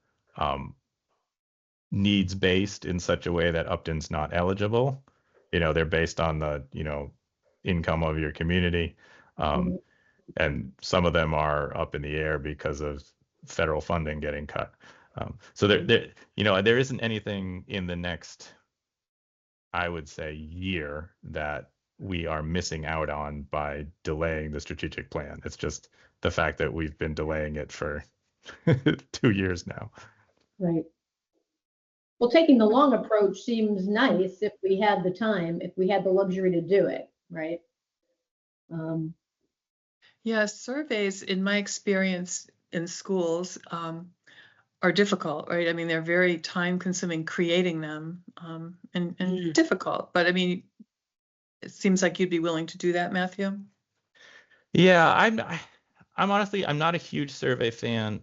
needs based in such a way that Upton's not eligible. You know, they're based on the, you know, income of your community. And some of them are up in the air because of federal funding getting cut. So there, you know, there isn't anything in the next, I would say, year that we are missing out on by delaying the strategic plan. It's just the fact that we've been delaying it for 2 years now. Right. Well, taking the long approach seems nice if we had the time, if we had the luxury to do it, right? Yeah, surveys, in my experience in schools, are difficult, right? I mean, they're very time consuming creating them, and difficult. But I mean, it seems like you'd be willing to do that, Matthew. Yeah, I'm honestly, I'm not a huge survey fan,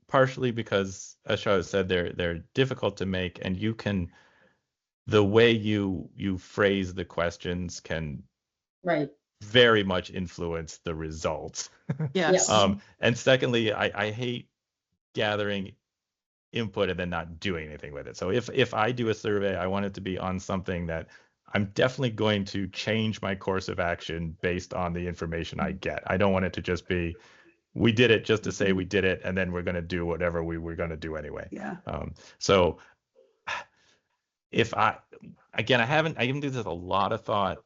partially because, as Charlotte said, they're difficult to make, and you can, the way you phrase the questions can Right. very much influence the results. Yes. And secondly, I hate gathering input and then not doing anything with it. So if I do a survey, I want it to be on something that I'm definitely going to change my course of action based on the information I get. I don't want it to just be, we did it just to say we did it, and then we're going to do whatever we were going to do anyway. Yeah. So if I haven't given this a lot of thought,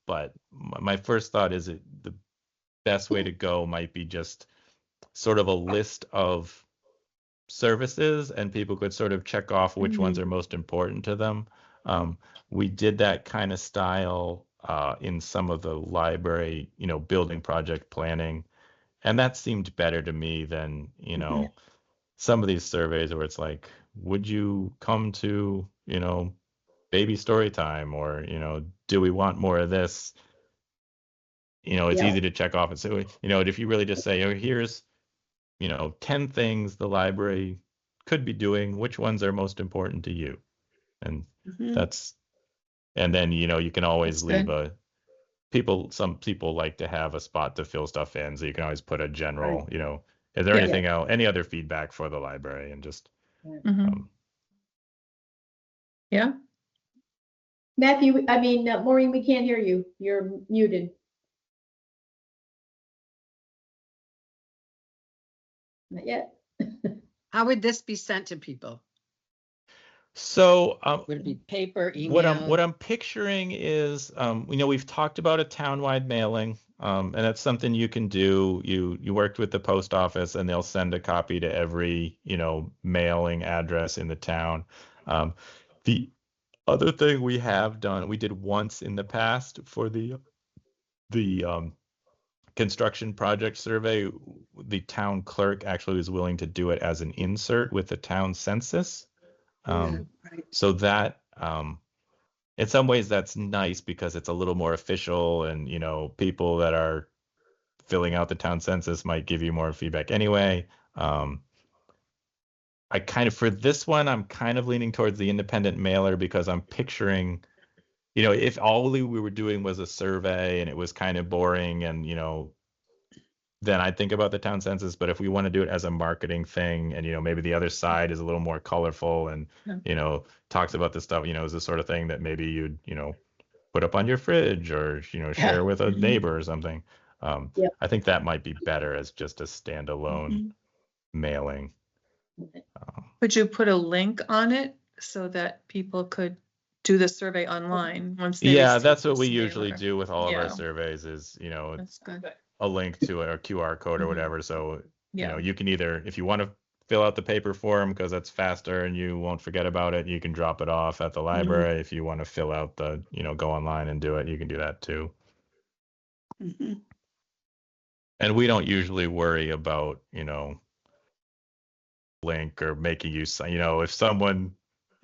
but my first thought is the best way to go might be just sort of a list of services, and people could sort of check off which ones are most important to them. We did that kind of style in some of the library, you know, building project planning, and that seemed better to me than, you know, some of these surveys where it's like, would you come to, you know, baby story time, or, you know, do we want more of this? You know, it's easy to check off and say, you know, if you really just say, oh, here's, you know, 10 things the library could be doing, which ones are most important to you? And that's, and then, you know, you can always That's leave some people like to have a spot to fill stuff in. So you can always put a general, you know, is there Yeah. anything else, any other feedback for the library? And just, Yeah. Matthew, I mean, Maureen, we can't hear you. You're muted. Not yet. How would this be sent to people? so Would it be paper, what email? I'm picturing is, you know, we've talked about a townwide mailing, and that's something you can do. You worked with the post office, and they'll send a copy to every, you know, mailing address in the town. The other thing we have done, we did once in the past for the construction project survey, the town clerk actually was willing to do it as an insert with the town census. So that, in some ways that's nice because it's a little more official, and, you know, people that are filling out the town census might give you more feedback anyway. I kind of, for this one, I'm kind of leaning towards the independent mailer, because I'm picturing, you know, if all we were doing was a survey and it was kind of boring, and, you know, then I'd think about the town census. But if we want to do it as a marketing thing, and, you know, maybe the other side is a little more colorful and, you know, talks about the stuff, you know, is the sort of thing that maybe you'd, you know, put up on your fridge, or, you know, share with a neighbor or something. I think that might be better as just a standalone mailing. Would you put a link on it so that people could do the survey online once they Yeah, receive that's what we this usually mailer. do with all of Yeah. our surveys is, That's good. a link to a QR code or Mhm. whatever. So, Yeah. you can either, if you want to fill out the paper form because that's faster and you won't forget about it, you can drop it off at the library. If you want to fill out the, go online and do it, you can do that too. Mhm. And we don't usually worry about, link or making you, if someone,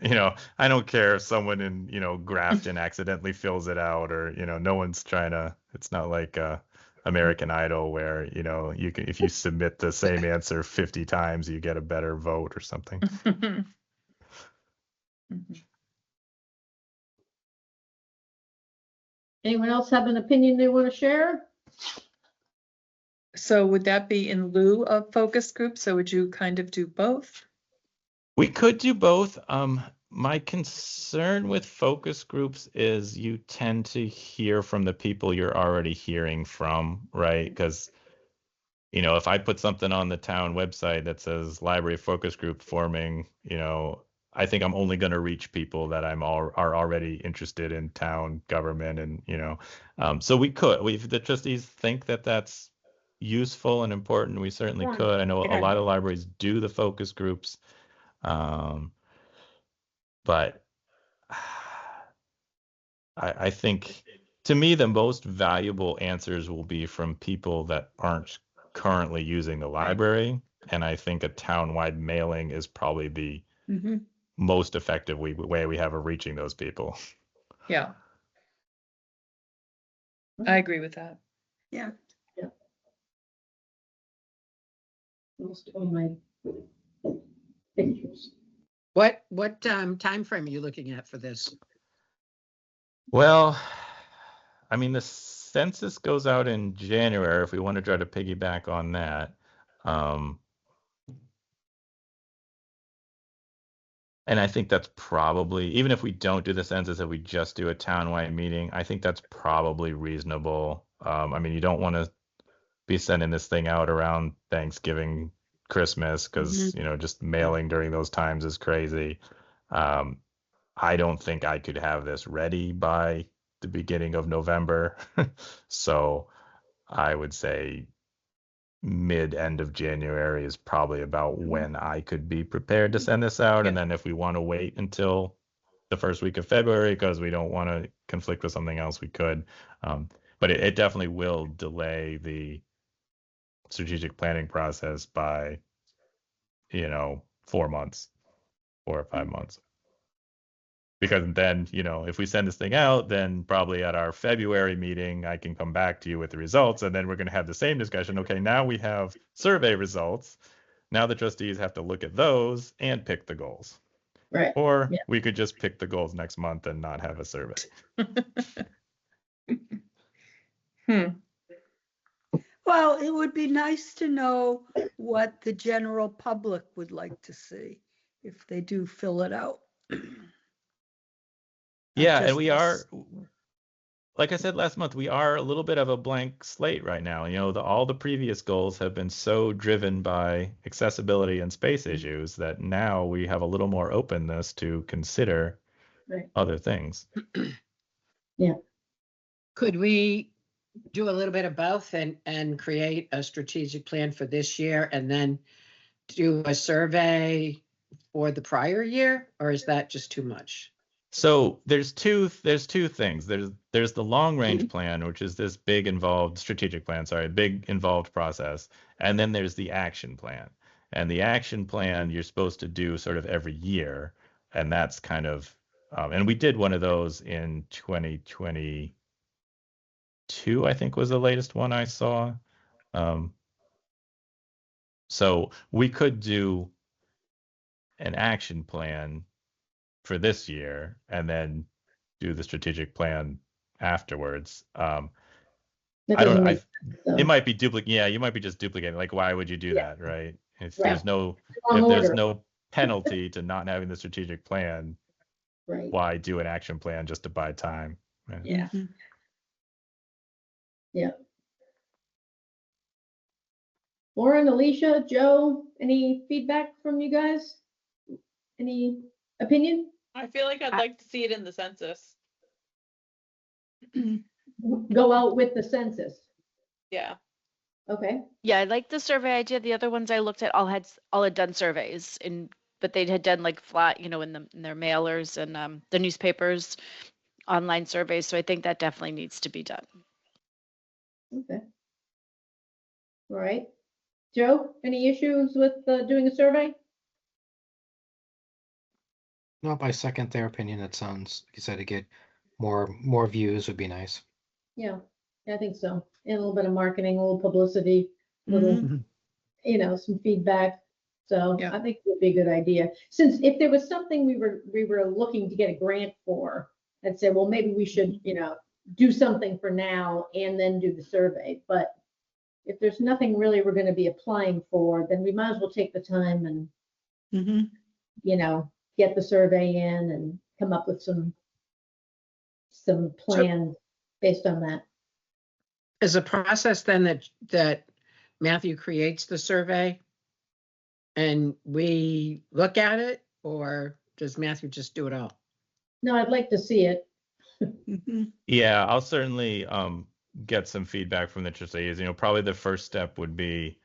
I don't care if someone in, Grafton accidentally fills it out or, no one's trying to, it's not like American Idol where, you can, if you submit the same answer 50 times, you get a better vote or something. Mhm. Anyone else have an opinion they want to share? So would that be in lieu of focus groups? So would you kind of do both? We could do both. My concern with focus groups is you tend to hear from the people you're already hearing from, right? Because, if I put something on the town website that says library focus group forming, I think I'm only going to reach people that are already interested in town government and, so if the trustees think that that's useful and important, we certainly could. I know a lot of libraries do the focus groups. But I think to me, the most valuable answers will be from people that aren't currently using the library. And I think a town-wide mailing is probably the Mhm. most effective way we have of reaching those people. Yeah. I agree with that. Yeah. Most of my pictures. What time frame are you looking at for this? Well, I mean, the census goes out in January if we want to try to piggyback on that. And I think that's probably, even if we don't do the census, if we just do a townwide meeting, I think that's probably reasonable. I mean, you don't want to be sending this thing out around Thanksgiving, Christmas, because, just mailing during those times is crazy. I don't think I could have this ready by the beginning of November. So I would say end of January is probably about when I could be prepared to send this out. And then if we want to wait until the first week of February because we don't want to conflict with something else, we could. But it definitely will delay the strategic planning process by, 4 months, 4 or 5 months. Because then, if we send this thing out, then probably at our February meeting, I can come back to you with the results. And then we're going to have the same discussion. Okay, now we have survey results. Now the trustees have to look at those and pick the goals. Right. Or Yeah. we could just pick the goals next month and not have a survey. Well, it would be nice to know what the general public would like to see if they do fill it out. Yeah, and just we us. are, like I said last month, we are a little bit of a blank slate right now. All the previous goals have been so driven by accessibility and space issues that now we have a little more openness to consider Right. other things. Could we do a little bit of both and create a strategic plan for this year and then do a survey for the prior year, or is that just too much? So there's two things. There's the long range plan, which is this big involved strategic plan, big involved process. And then there's the action plan. And the action plan you're supposed to do sort of every year. And that's kind of, and we did one of those in 2022, I think was the latest one I saw. So we could do an action plan for this year and then do the strategic plan afterwards. That I don't doesn't know. make sense, though. It might be duplicate. Yeah, you might be just duplicating. Like, why would you do that, right? If Right. there's no Wrong if there's order. no penalty to not having the strategic plan, Right. why do an action plan just to buy time? Right? Yeah. Mhm. Lauren, Alicia, Joe, any feedback from you guys? Any opinion? I feel like I'd like to see it in the census. Go out with the census. Yeah. Okay, Yeah, I like the survey idea. The other ones I looked at all had done surveys but they had done like flat, in their mailers and the newspapers, online surveys. So I think that definitely needs to be done. okay. All right. Joe, any issues with doing a survey? No, I second their opinion. That sounds, like you said, to get more views would be nice. Yeah, I think so. And a little bit of marketing, a little publicity, Mhm. some feedback. So Yeah. I think it would be a good idea. Since if there was something we were looking to get a grant for, I'd say, well, maybe we should, do something for now and then do the survey. But if there's nothing really we're going to be applying for, then we might as well take the time and, Mhm. get the survey in and come up with some plans based on that. Is a process then that Matthew creates the survey and we look at it, or does Matthew just do it all? No, I'd like to see it. Mhm. Yeah, I'll certainly get some feedback from the trustees. Probably the first step would be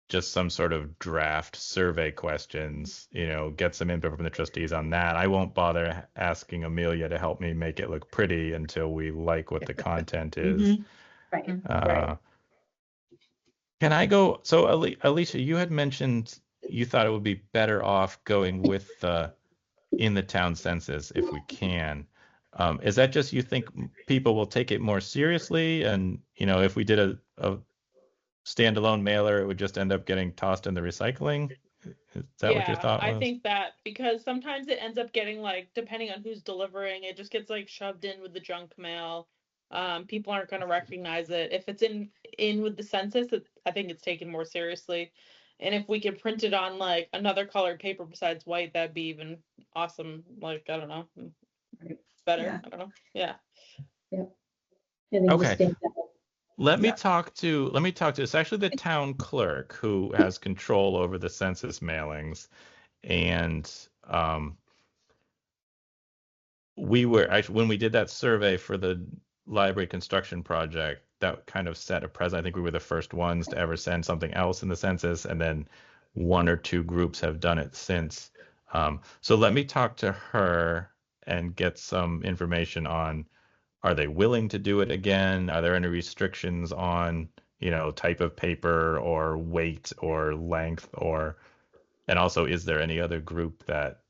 just some sort of draft survey questions, get some input from the trustees on that. I won't bother asking Amelia to help me make it look pretty until we like what the content is. Mhm. Right. Uh, Can I go? So, Alicia, you had mentioned you thought it would be better off going with the in the town census if we can. Is that just you think people will take it more seriously? And, if we did a standalone mailer, it would just end up getting tossed in the recycling? Is that what your Yeah, thought I was? think that because sometimes it ends up getting like, depending on who's delivering, it just gets like shoved in with the junk mail. People aren't going to recognize it. If it's in with the census, I think it's taken more seriously. And if we could print it on like another colored paper besides white, that'd be even awesome. Like, I don't know, better. Yeah. I don't know. Yeah. I think Okay. stand out. Let me Yeah. talk to it's actually the town clerk who has control over the census mailings. And we were actually, when we did that survey for the library construction project, that kind of set a precedent. I think we were the first ones to ever send something else in the census, and then one or two groups have done it since. So let me talk to her and get some information on, are they willing to do it again? Are there any restrictions on, type of paper or weight or length, and also, is there any other group that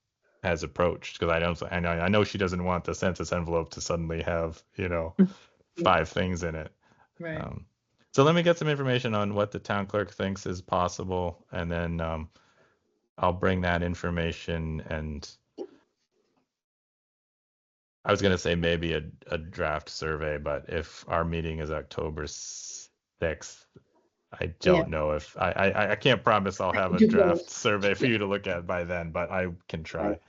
has approached? Because I know she doesn't want the census envelope to suddenly have, 5 things in it. Right. So let me get some information on what the town clerk thinks is possible, and then I'll bring that information, and I was going to say maybe a draft survey, but if our meeting is October 6th, I don't know if I can't promise I'll have a Do draft both. survey for you to look at by then, but I can try. Right.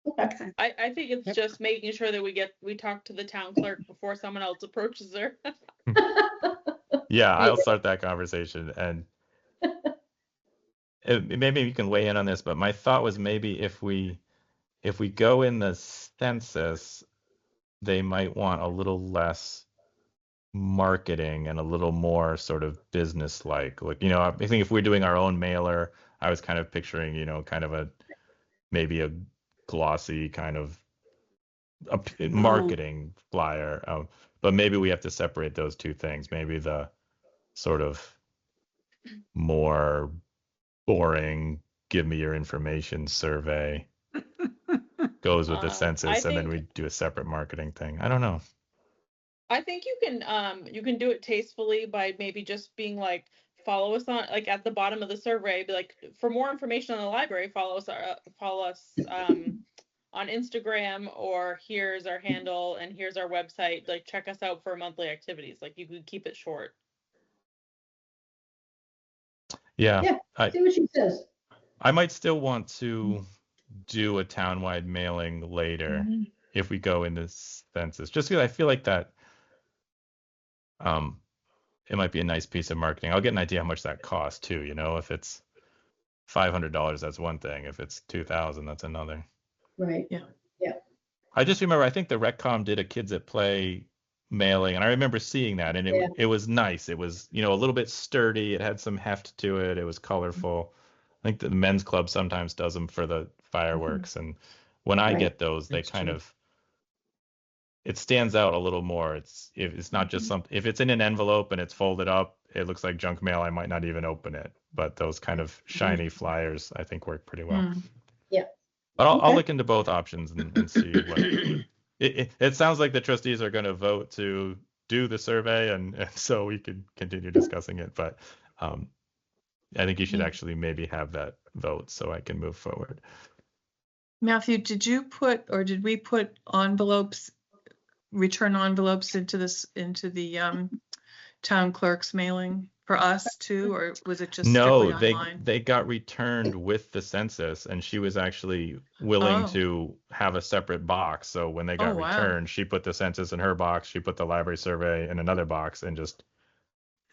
Okay. Okay. I think it's Yep. just making sure that we talk to the town clerk before someone else approaches her. Yeah, I'll start that conversation, and maybe you can weigh in on this, but my thought was maybe if we go in the census, they might want a little less marketing and a little more sort of business like, I think if we're doing our own mailer, I was kind of picturing, kind of maybe a glossy kind of a marketing flyer. But maybe we have to separate those two things. Maybe the sort of more boring, give me your information survey goes with the I census, and then think we do a separate marketing thing. I don't know. I think you can do it tastefully by maybe just being like, follow us on, like, at the bottom of the survey, be like, for more information on the library, follow us on Instagram, or here's our handle and here's our website, like, check us out for monthly activities. Like, you could keep it short. Yeah, Yeah. See what she says. I might still want to do a townwide mailing later Mhm. if we go into census, just because I feel like that it might be a nice piece of marketing. I'll get an idea how much that costs too. If it's $500, that's one thing. If it's 2,000, that's another. Right. I just remember, I think the RecCom did a Kids at Play mailing, and I remember seeing that, and it was nice. It was, a little bit sturdy. It had some heft to it. It was colorful. I think the men's club sometimes does them for the fireworks, and when I Right. get those, they That's kind true. of, it stands out a little more. It's not just something, if it's in an envelope and it's folded up, it looks like junk mail. I might not even open it, but those kind of shiny flyers, I think, work pretty well. Mm. Yeah. But I'll Okay. look into both options and see what. It sounds like the trustees are going to vote to do the survey, and so we could continue discussing it. But I think you should actually maybe have that vote so I can move forward. Matthew, did you put, or did we put envelopes, return envelopes into the town clerk's mailing for us too, or was it just strictly No, online? they got returned with the census, and she was actually willing Oh. to have a separate box. So when they got Oh, wow. returned, she put the census in her box, she put the library survey in another box, and just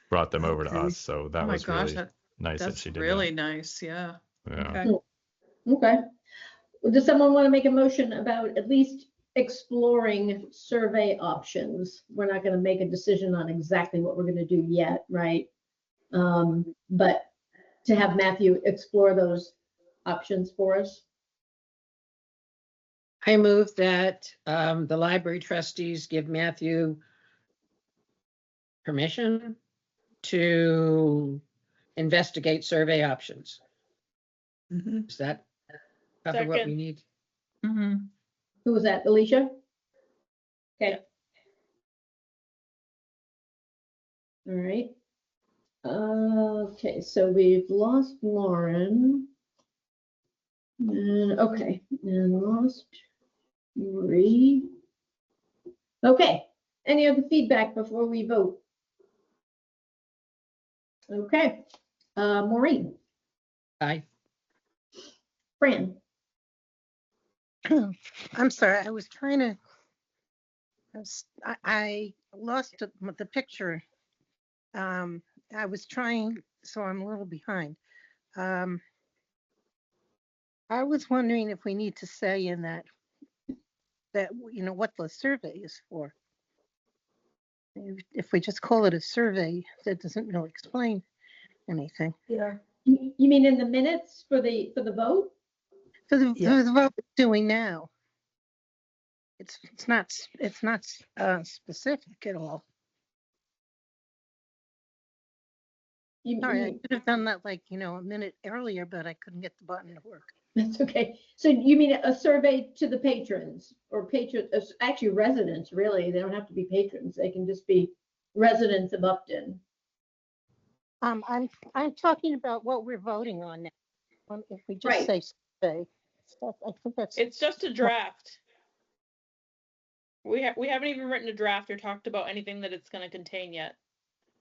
brought them over to Okay. us. So that Oh my was gosh, really nice that that's she did really nice. Yeah. that. Yeah. Okay. Okay. Well, does someone want to make a motion about at least exploring survey options? We're not going to make a decision on exactly what we're going to do yet, right? But to have Matthew explore those options for us. I move that the library trustees give Matthew permission to investigate survey options. Mhm. Does that cover what we Second. need? Mm-hmm. Who was that, Alicia? Okay. All right. Okay, so we've lost Lauren. And okay, and lost Marie. Okay, any other feedback before we vote? Okay, Maureen, Aye. Fran, I'm sorry, I was trying to, I lost the picture. I was trying, so I'm a little behind. I was wondering if we need to say in that, what the survey is for. If we just call it a survey, that doesn't really explain anything. Yeah. you mean in the minutes for the vote? For the, Yeah. for the vote we're doing now. It's not specific at all. Sorry, I could have done that like, a minute earlier, but I couldn't get the button to work. That's okay. So you mean a survey to the patrons or actually residents, really? They don't have to be patrons. They can just be residents of Upton. I'm talking about what we're voting on now. If we just Right. say survey, I think that's. It's just a draft. We haven't even written a draft or talked about anything that it's going to contain yet.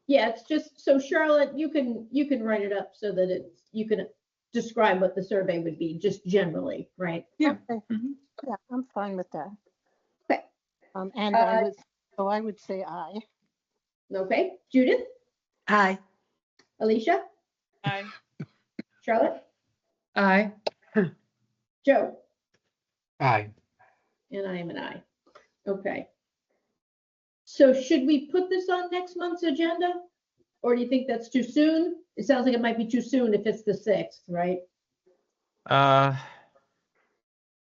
Yeah, it's just, so Charlotte, you can write it up so that you can describe what the survey would be, just generally, right? Yeah. Okay. Mhm. Yeah, I'm fine with that. Okay. And I would say aye. Okay, Judith, Aye. Alicia, Aye. Charlotte, Aye. Joe, Aye. and I am an aye. Okay. So should we put this on next month's agenda? Or do you think that's too soon? It sounds like it might be too soon if it's the 6th, right?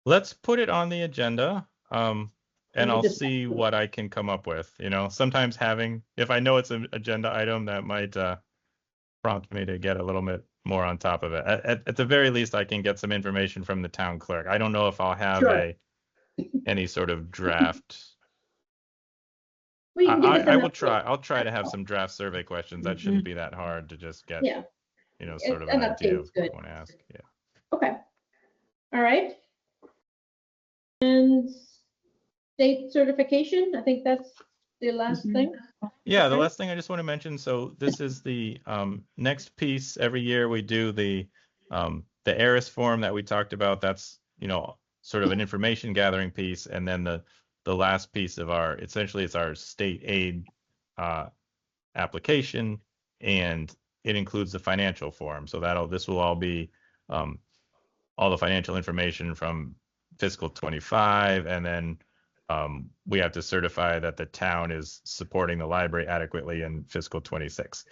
Let's put it on the agenda. And Let me I'll just- see what I can come up with. Sometimes if I know it's an agenda item, that might prompt me to get a little bit more on top of it. At the very least, I can get some information from the town clerk. I don't know if I'll have Sure. any sort of draft. Well, you can give us I will enough- try. I'll try to have some draft survey questions. That shouldn't be that hard to just get, Yeah, sort of an an idea update's of good. what I want to ask. Yeah. okay. All right. And state certification, I think that's the last thing. Yeah, the Okay. last thing I just want to mention, so this is the next piece. Every year we do the ARIS form that we talked about. That's, sort of an information gathering piece. And then the last piece of essentially it's our state aid application, and it includes the financial form. So this will all be all the financial information from fiscal 25, and then we have to certify that the town is supporting the library adequately in fiscal 26.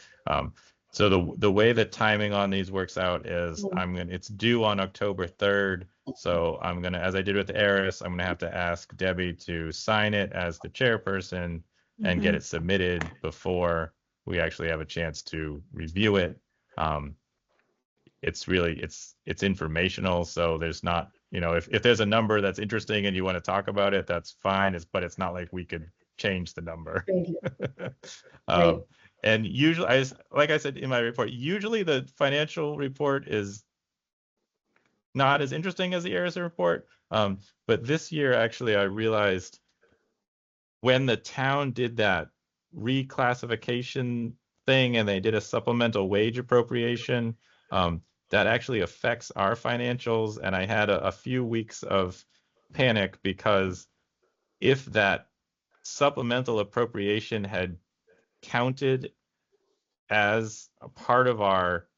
So the way the timing on these works out is it's due on October 3rd. So I'm gonna, as I did with the Eris, I'm gonna have to ask Debbie to sign it as the chairperson and get it submitted before we actually have a chance to review it. It's really, it's informational. So there's not, if there's a number that's interesting and you want to talk about it, that's fine. But it's not like we could change the number. Right. And usually, like I said in my report, usually the financial report is not as interesting as the Eris report. But this year, actually, I realized when the town did that reclassification thing and they did a supplemental wage appropriation, that actually affects our financials. And I had a few weeks of panic because if that supplemental appropriation had counted as a part of our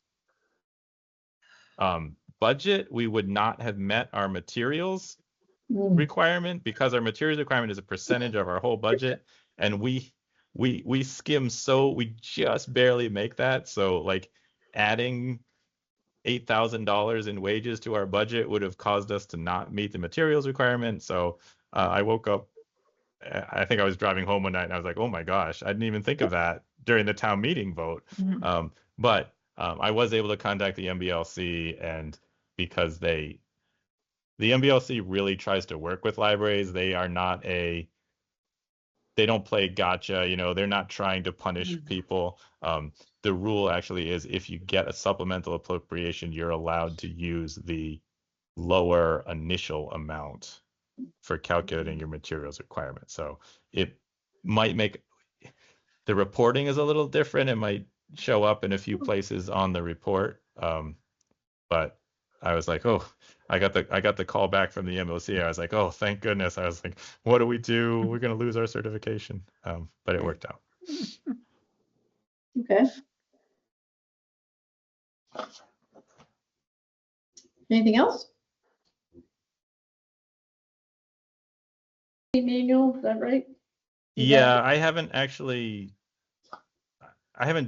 budget, we would not have met our materials requirement, because our materials requirement is a percentage of our whole budget, and we skim, so we just barely make that. So like adding $8,000 in wages to our budget would have caused us to not meet the materials requirement. So I woke up, I think I was driving home one night and I was like, oh my gosh, I didn't even think of that during the town meeting vote. But I was able to contact the MBLC, and because the MBLC really tries to work with libraries. They are not they don't play gotcha, they're not trying to punish people. The rule actually is if you get a supplemental appropriation, you're allowed to use the lower initial amount for calculating your materials requirement. So it might make, the reporting is a little different. It might show up in a few places on the report. But I was like, oh, I got the call back from the MOC. I was like, oh, thank goodness. I was like, what do we do? We're going to lose our certification. But it worked out. Okay. Anything else? Manual, is that right? Yeah, I haven't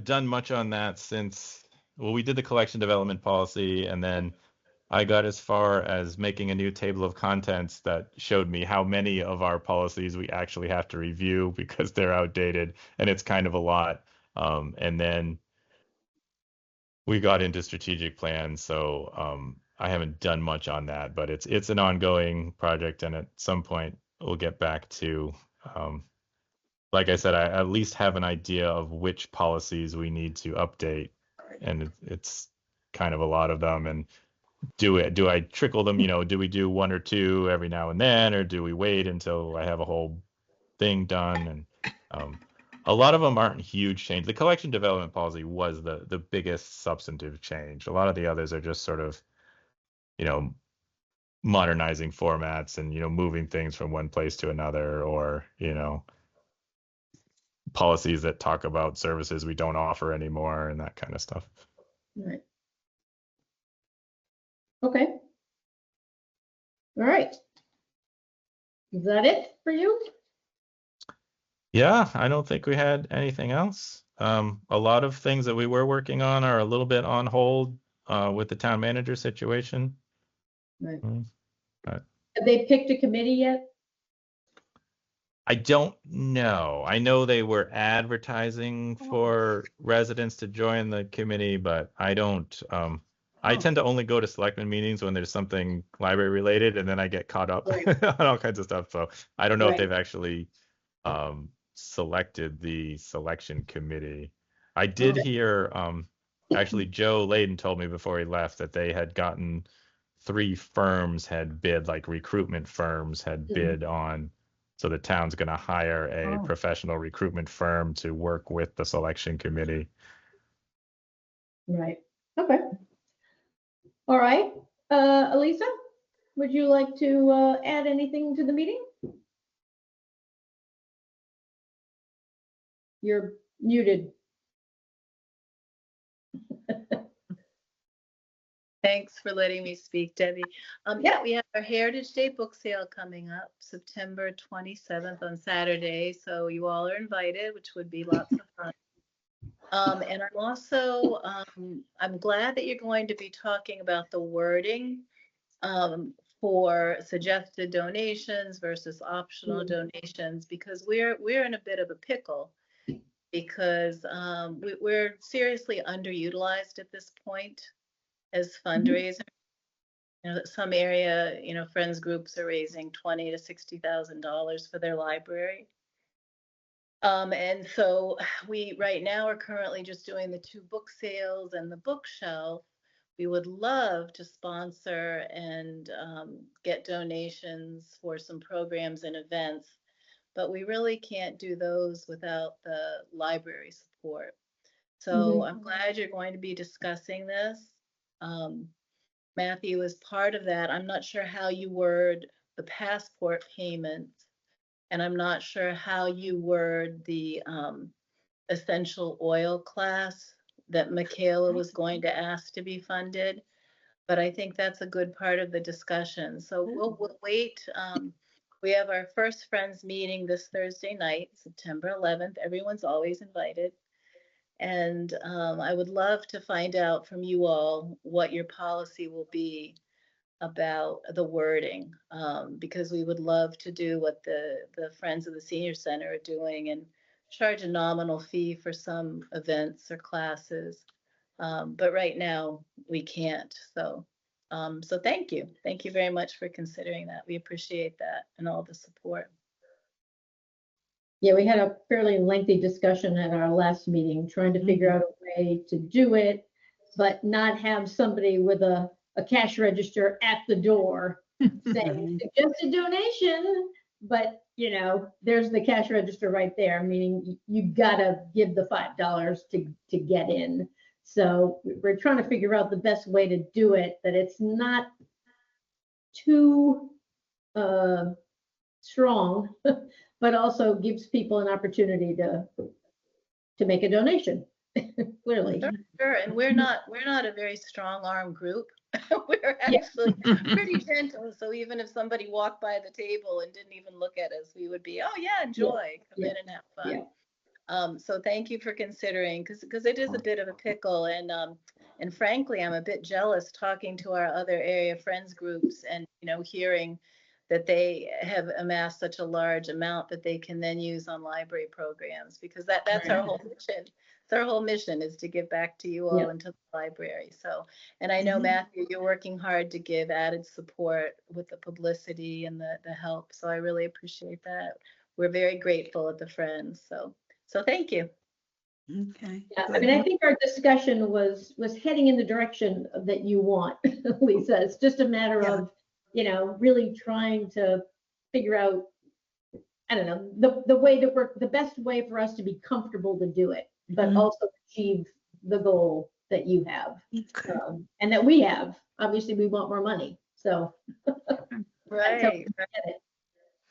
done much on that since, well, we did the collection development policy, and then I got as far as making a new table of contents that showed me how many of our policies we actually have to review because they're outdated, and it's kind of a lot. And then we got into strategic plans, so I haven't done much on that, but it's an ongoing project, and at some point we'll get back to, like I said, I at least have an idea of which policies we need to update, and it's kind of a lot of them. And do I trickle them? Do we do one or two every now and then, or do we wait until I have a whole thing done? And a lot of them aren't huge change. The collection development policy was the biggest substantive change. A lot of the others are just sort of, modernizing formats and, moving things from one place to another, or, policies that talk about services we don't offer anymore and that kind of stuff. Right. Okay. All right. Is that it for you? Yeah, I don't think we had anything else. A lot of things that we were working on are a little bit on hold with the town manager situation. Right. But Have they picked a committee yet? I don't know. I know they were advertising for residents to join the committee, but I don't. I tend to only go to selectmen meetings when there's something library related, and then I get caught up on all kinds of stuff. So I don't know if they've actually selected the selection committee. I did hear, actually, Joe Layden told me before he left that they had gotten 3 firms had bid, like recruitment firms had bid on. So the town's going to hire a professional recruitment firm to work with the selection committee. Right. Okay. All right. Elisa, would you like to add anything to the meeting? You're muted. Thanks for letting me speak, Debbie. Yeah, we have our Heritage Day book sale coming up September 27th on Saturday. So you all are invited, which would be lots of fun. And I'm also, I'm glad that you're going to be talking about the wording for suggested donations versus optional donations, because we're in a bit of a pickle because we're seriously underutilized at this point as fundraisers. You know, some area, you know, friends groups are raising $20,000 to $60,000 for their library. And so we right now are currently just doing the 2 book sales and the bookshelf. We would love to sponsor and get donations for some programs and events, but we really can't do those without the library support. So I'm glad you're going to be discussing this. Matthew is part of that. I'm not sure how you word the passport payment, and I'm not sure how you word the essential oil class that Michaela was going to ask to be funded. But I think that's a good part of the discussion. So we'll wait. We have our first Friends meeting this Thursday night, September 11th. Everyone's always invited. And I would love to find out from you all what your policy will be about the wording, because we would love to do what the Friends of the Senior Center are doing and charge a nominal fee for some events or classes. But right now we can't. So thank you. Thank you very much for considering that. We appreciate that and all the support. Yeah, we had a fairly lengthy discussion at our last meeting, trying to figure out a way to do it, but not have somebody with a cash register at the door saying suggested donation, but you know, there's the cash register right there, meaning you gotta give the $5 to get in. So we're trying to figure out the best way to do it, that it's not too strong, but also gives people an opportunity to make a donation. Clearly. Sure. And we're not a very strong arm group. We're actually pretty gentle. So even if somebody walked by the table and didn't even look at us, we would be, oh yeah, enjoy, come in and have fun. So thank you for considering, because it is a bit of a pickle, and frankly, I'm a bit jealous talking to our other area friends groups and hearing that they have amassed such a large amount that they can then use on library programs, because that's our whole mission. So our whole mission is to give back to you all and to the library. So, and I know Matthew, you're working hard to give added support with the publicity and the help. So I really appreciate that. We're very grateful at the Friends. So thank you. Okay. Yeah, I mean, I think our discussion was heading in the direction that you want, Lisa. It's just a matter of, really trying to figure out, I don't know, the way that the best way for us to be comfortable to do it, but also achieve the goal that you have, and that we have. Obviously, we want more money. So, right.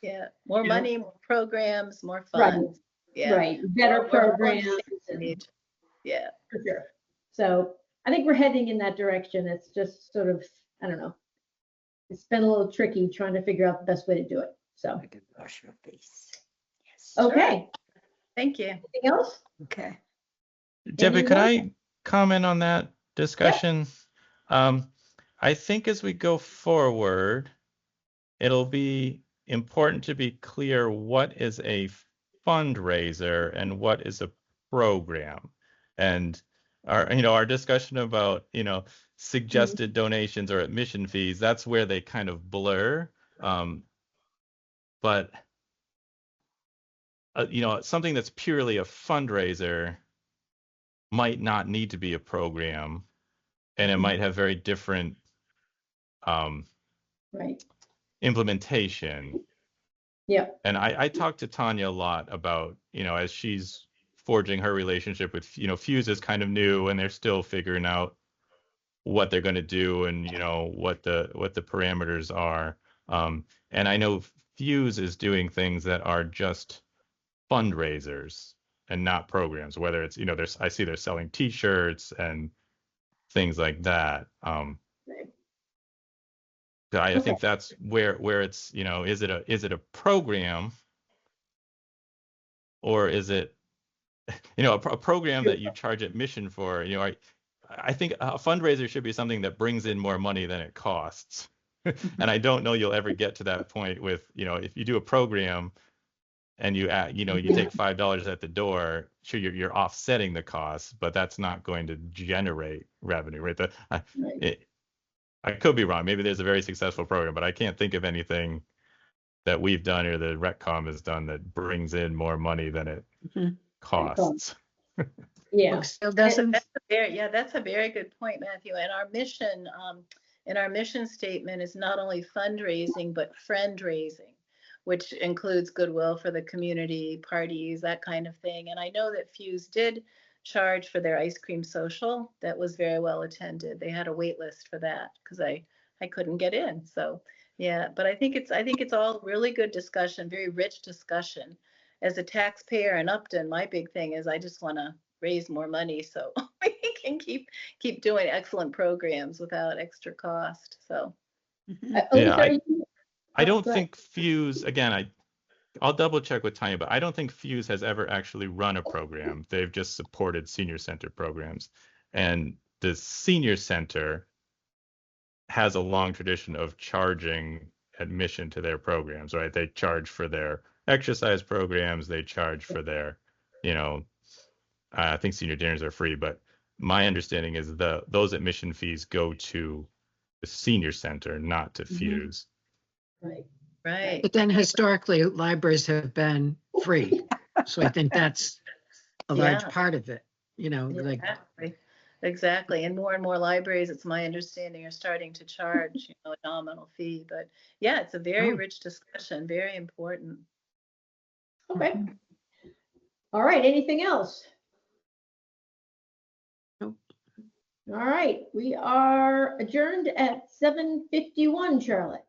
Yeah, more money, more programs, more funds. Right. Yeah. Right. Better programs. Yeah. For sure. So I think we're heading in that direction. It's just sort of, I don't know. It's been a little tricky trying to figure out the best way to do it. So. I can brush your face. Yes. Okay. Sure. Thank you. Anything else? Okay. Debbie, could I comment on that discussion? I think as we go forward, it'll be important to be clear what is a fundraiser and what is a program. And our discussion about, suggested donations or admission fees, that's where they kind of blur. But something that's purely a fundraiser might not need to be a program, and it might have very different implementation. Yeah. And I talked to Tanya a lot about, as she's forging her relationship with, Fuse is kind of new and they're still figuring out what they're going to do and, what the parameters are. And I know Fuse is doing things that are just fundraisers and not programs, whether it's, I see they're selling T-shirts and things like that. So I Okay. think that's where it's, is it a program, or is it, a program that you charge admission for? I think a fundraiser should be something that brings in more money than it costs. And I don't know you'll ever get to that point with, if you do a program and you take $5 at the door, sure, you're offsetting the costs, but that's not going to generate revenue, right? I could be wrong. Maybe there's a very successful program, but I can't think of anything that we've done or the RecCom has done that brings in more money than it Mhm. costs. Yeah. Book sale doesn't. That's a very good point, Matthew. And our mission, in our mission statement is not only fundraising, but friend raising, which includes goodwill for the community, parties, that kind of thing. And I know that Fuse did charge for their ice cream social. That was very well attended. They had a wait list for that because I couldn't get in. So yeah, but I think it's all really good discussion, very rich discussion. As a taxpayer in Upton, my big thing is I just want to raise more money so we can keep doing excellent programs without extra cost. So Mhm. Yeah, Elise, are you- I Oh, don't go ahead. think Fuse, again, I'll double check with Tanya, but I don't think Fuse has ever actually run a program. They've just supported senior center programs. And the senior center has a long tradition of charging admission to their programs, right? They charge for their exercise programs, they charge for their, I think senior dinners are free, but my understanding is those admission fees go to the senior center, not to Fuse. Right. right. But then historically, libraries have been free. So I think that's a large Yeah. part of it, like, Exactly. And more libraries, it's my understanding, are starting to charge, a nominal fee. But yeah, it's a very Oh. rich discussion, very important. Okay. All right, anything else? Nope. All right, we are adjourned at 7:51, Charlotte.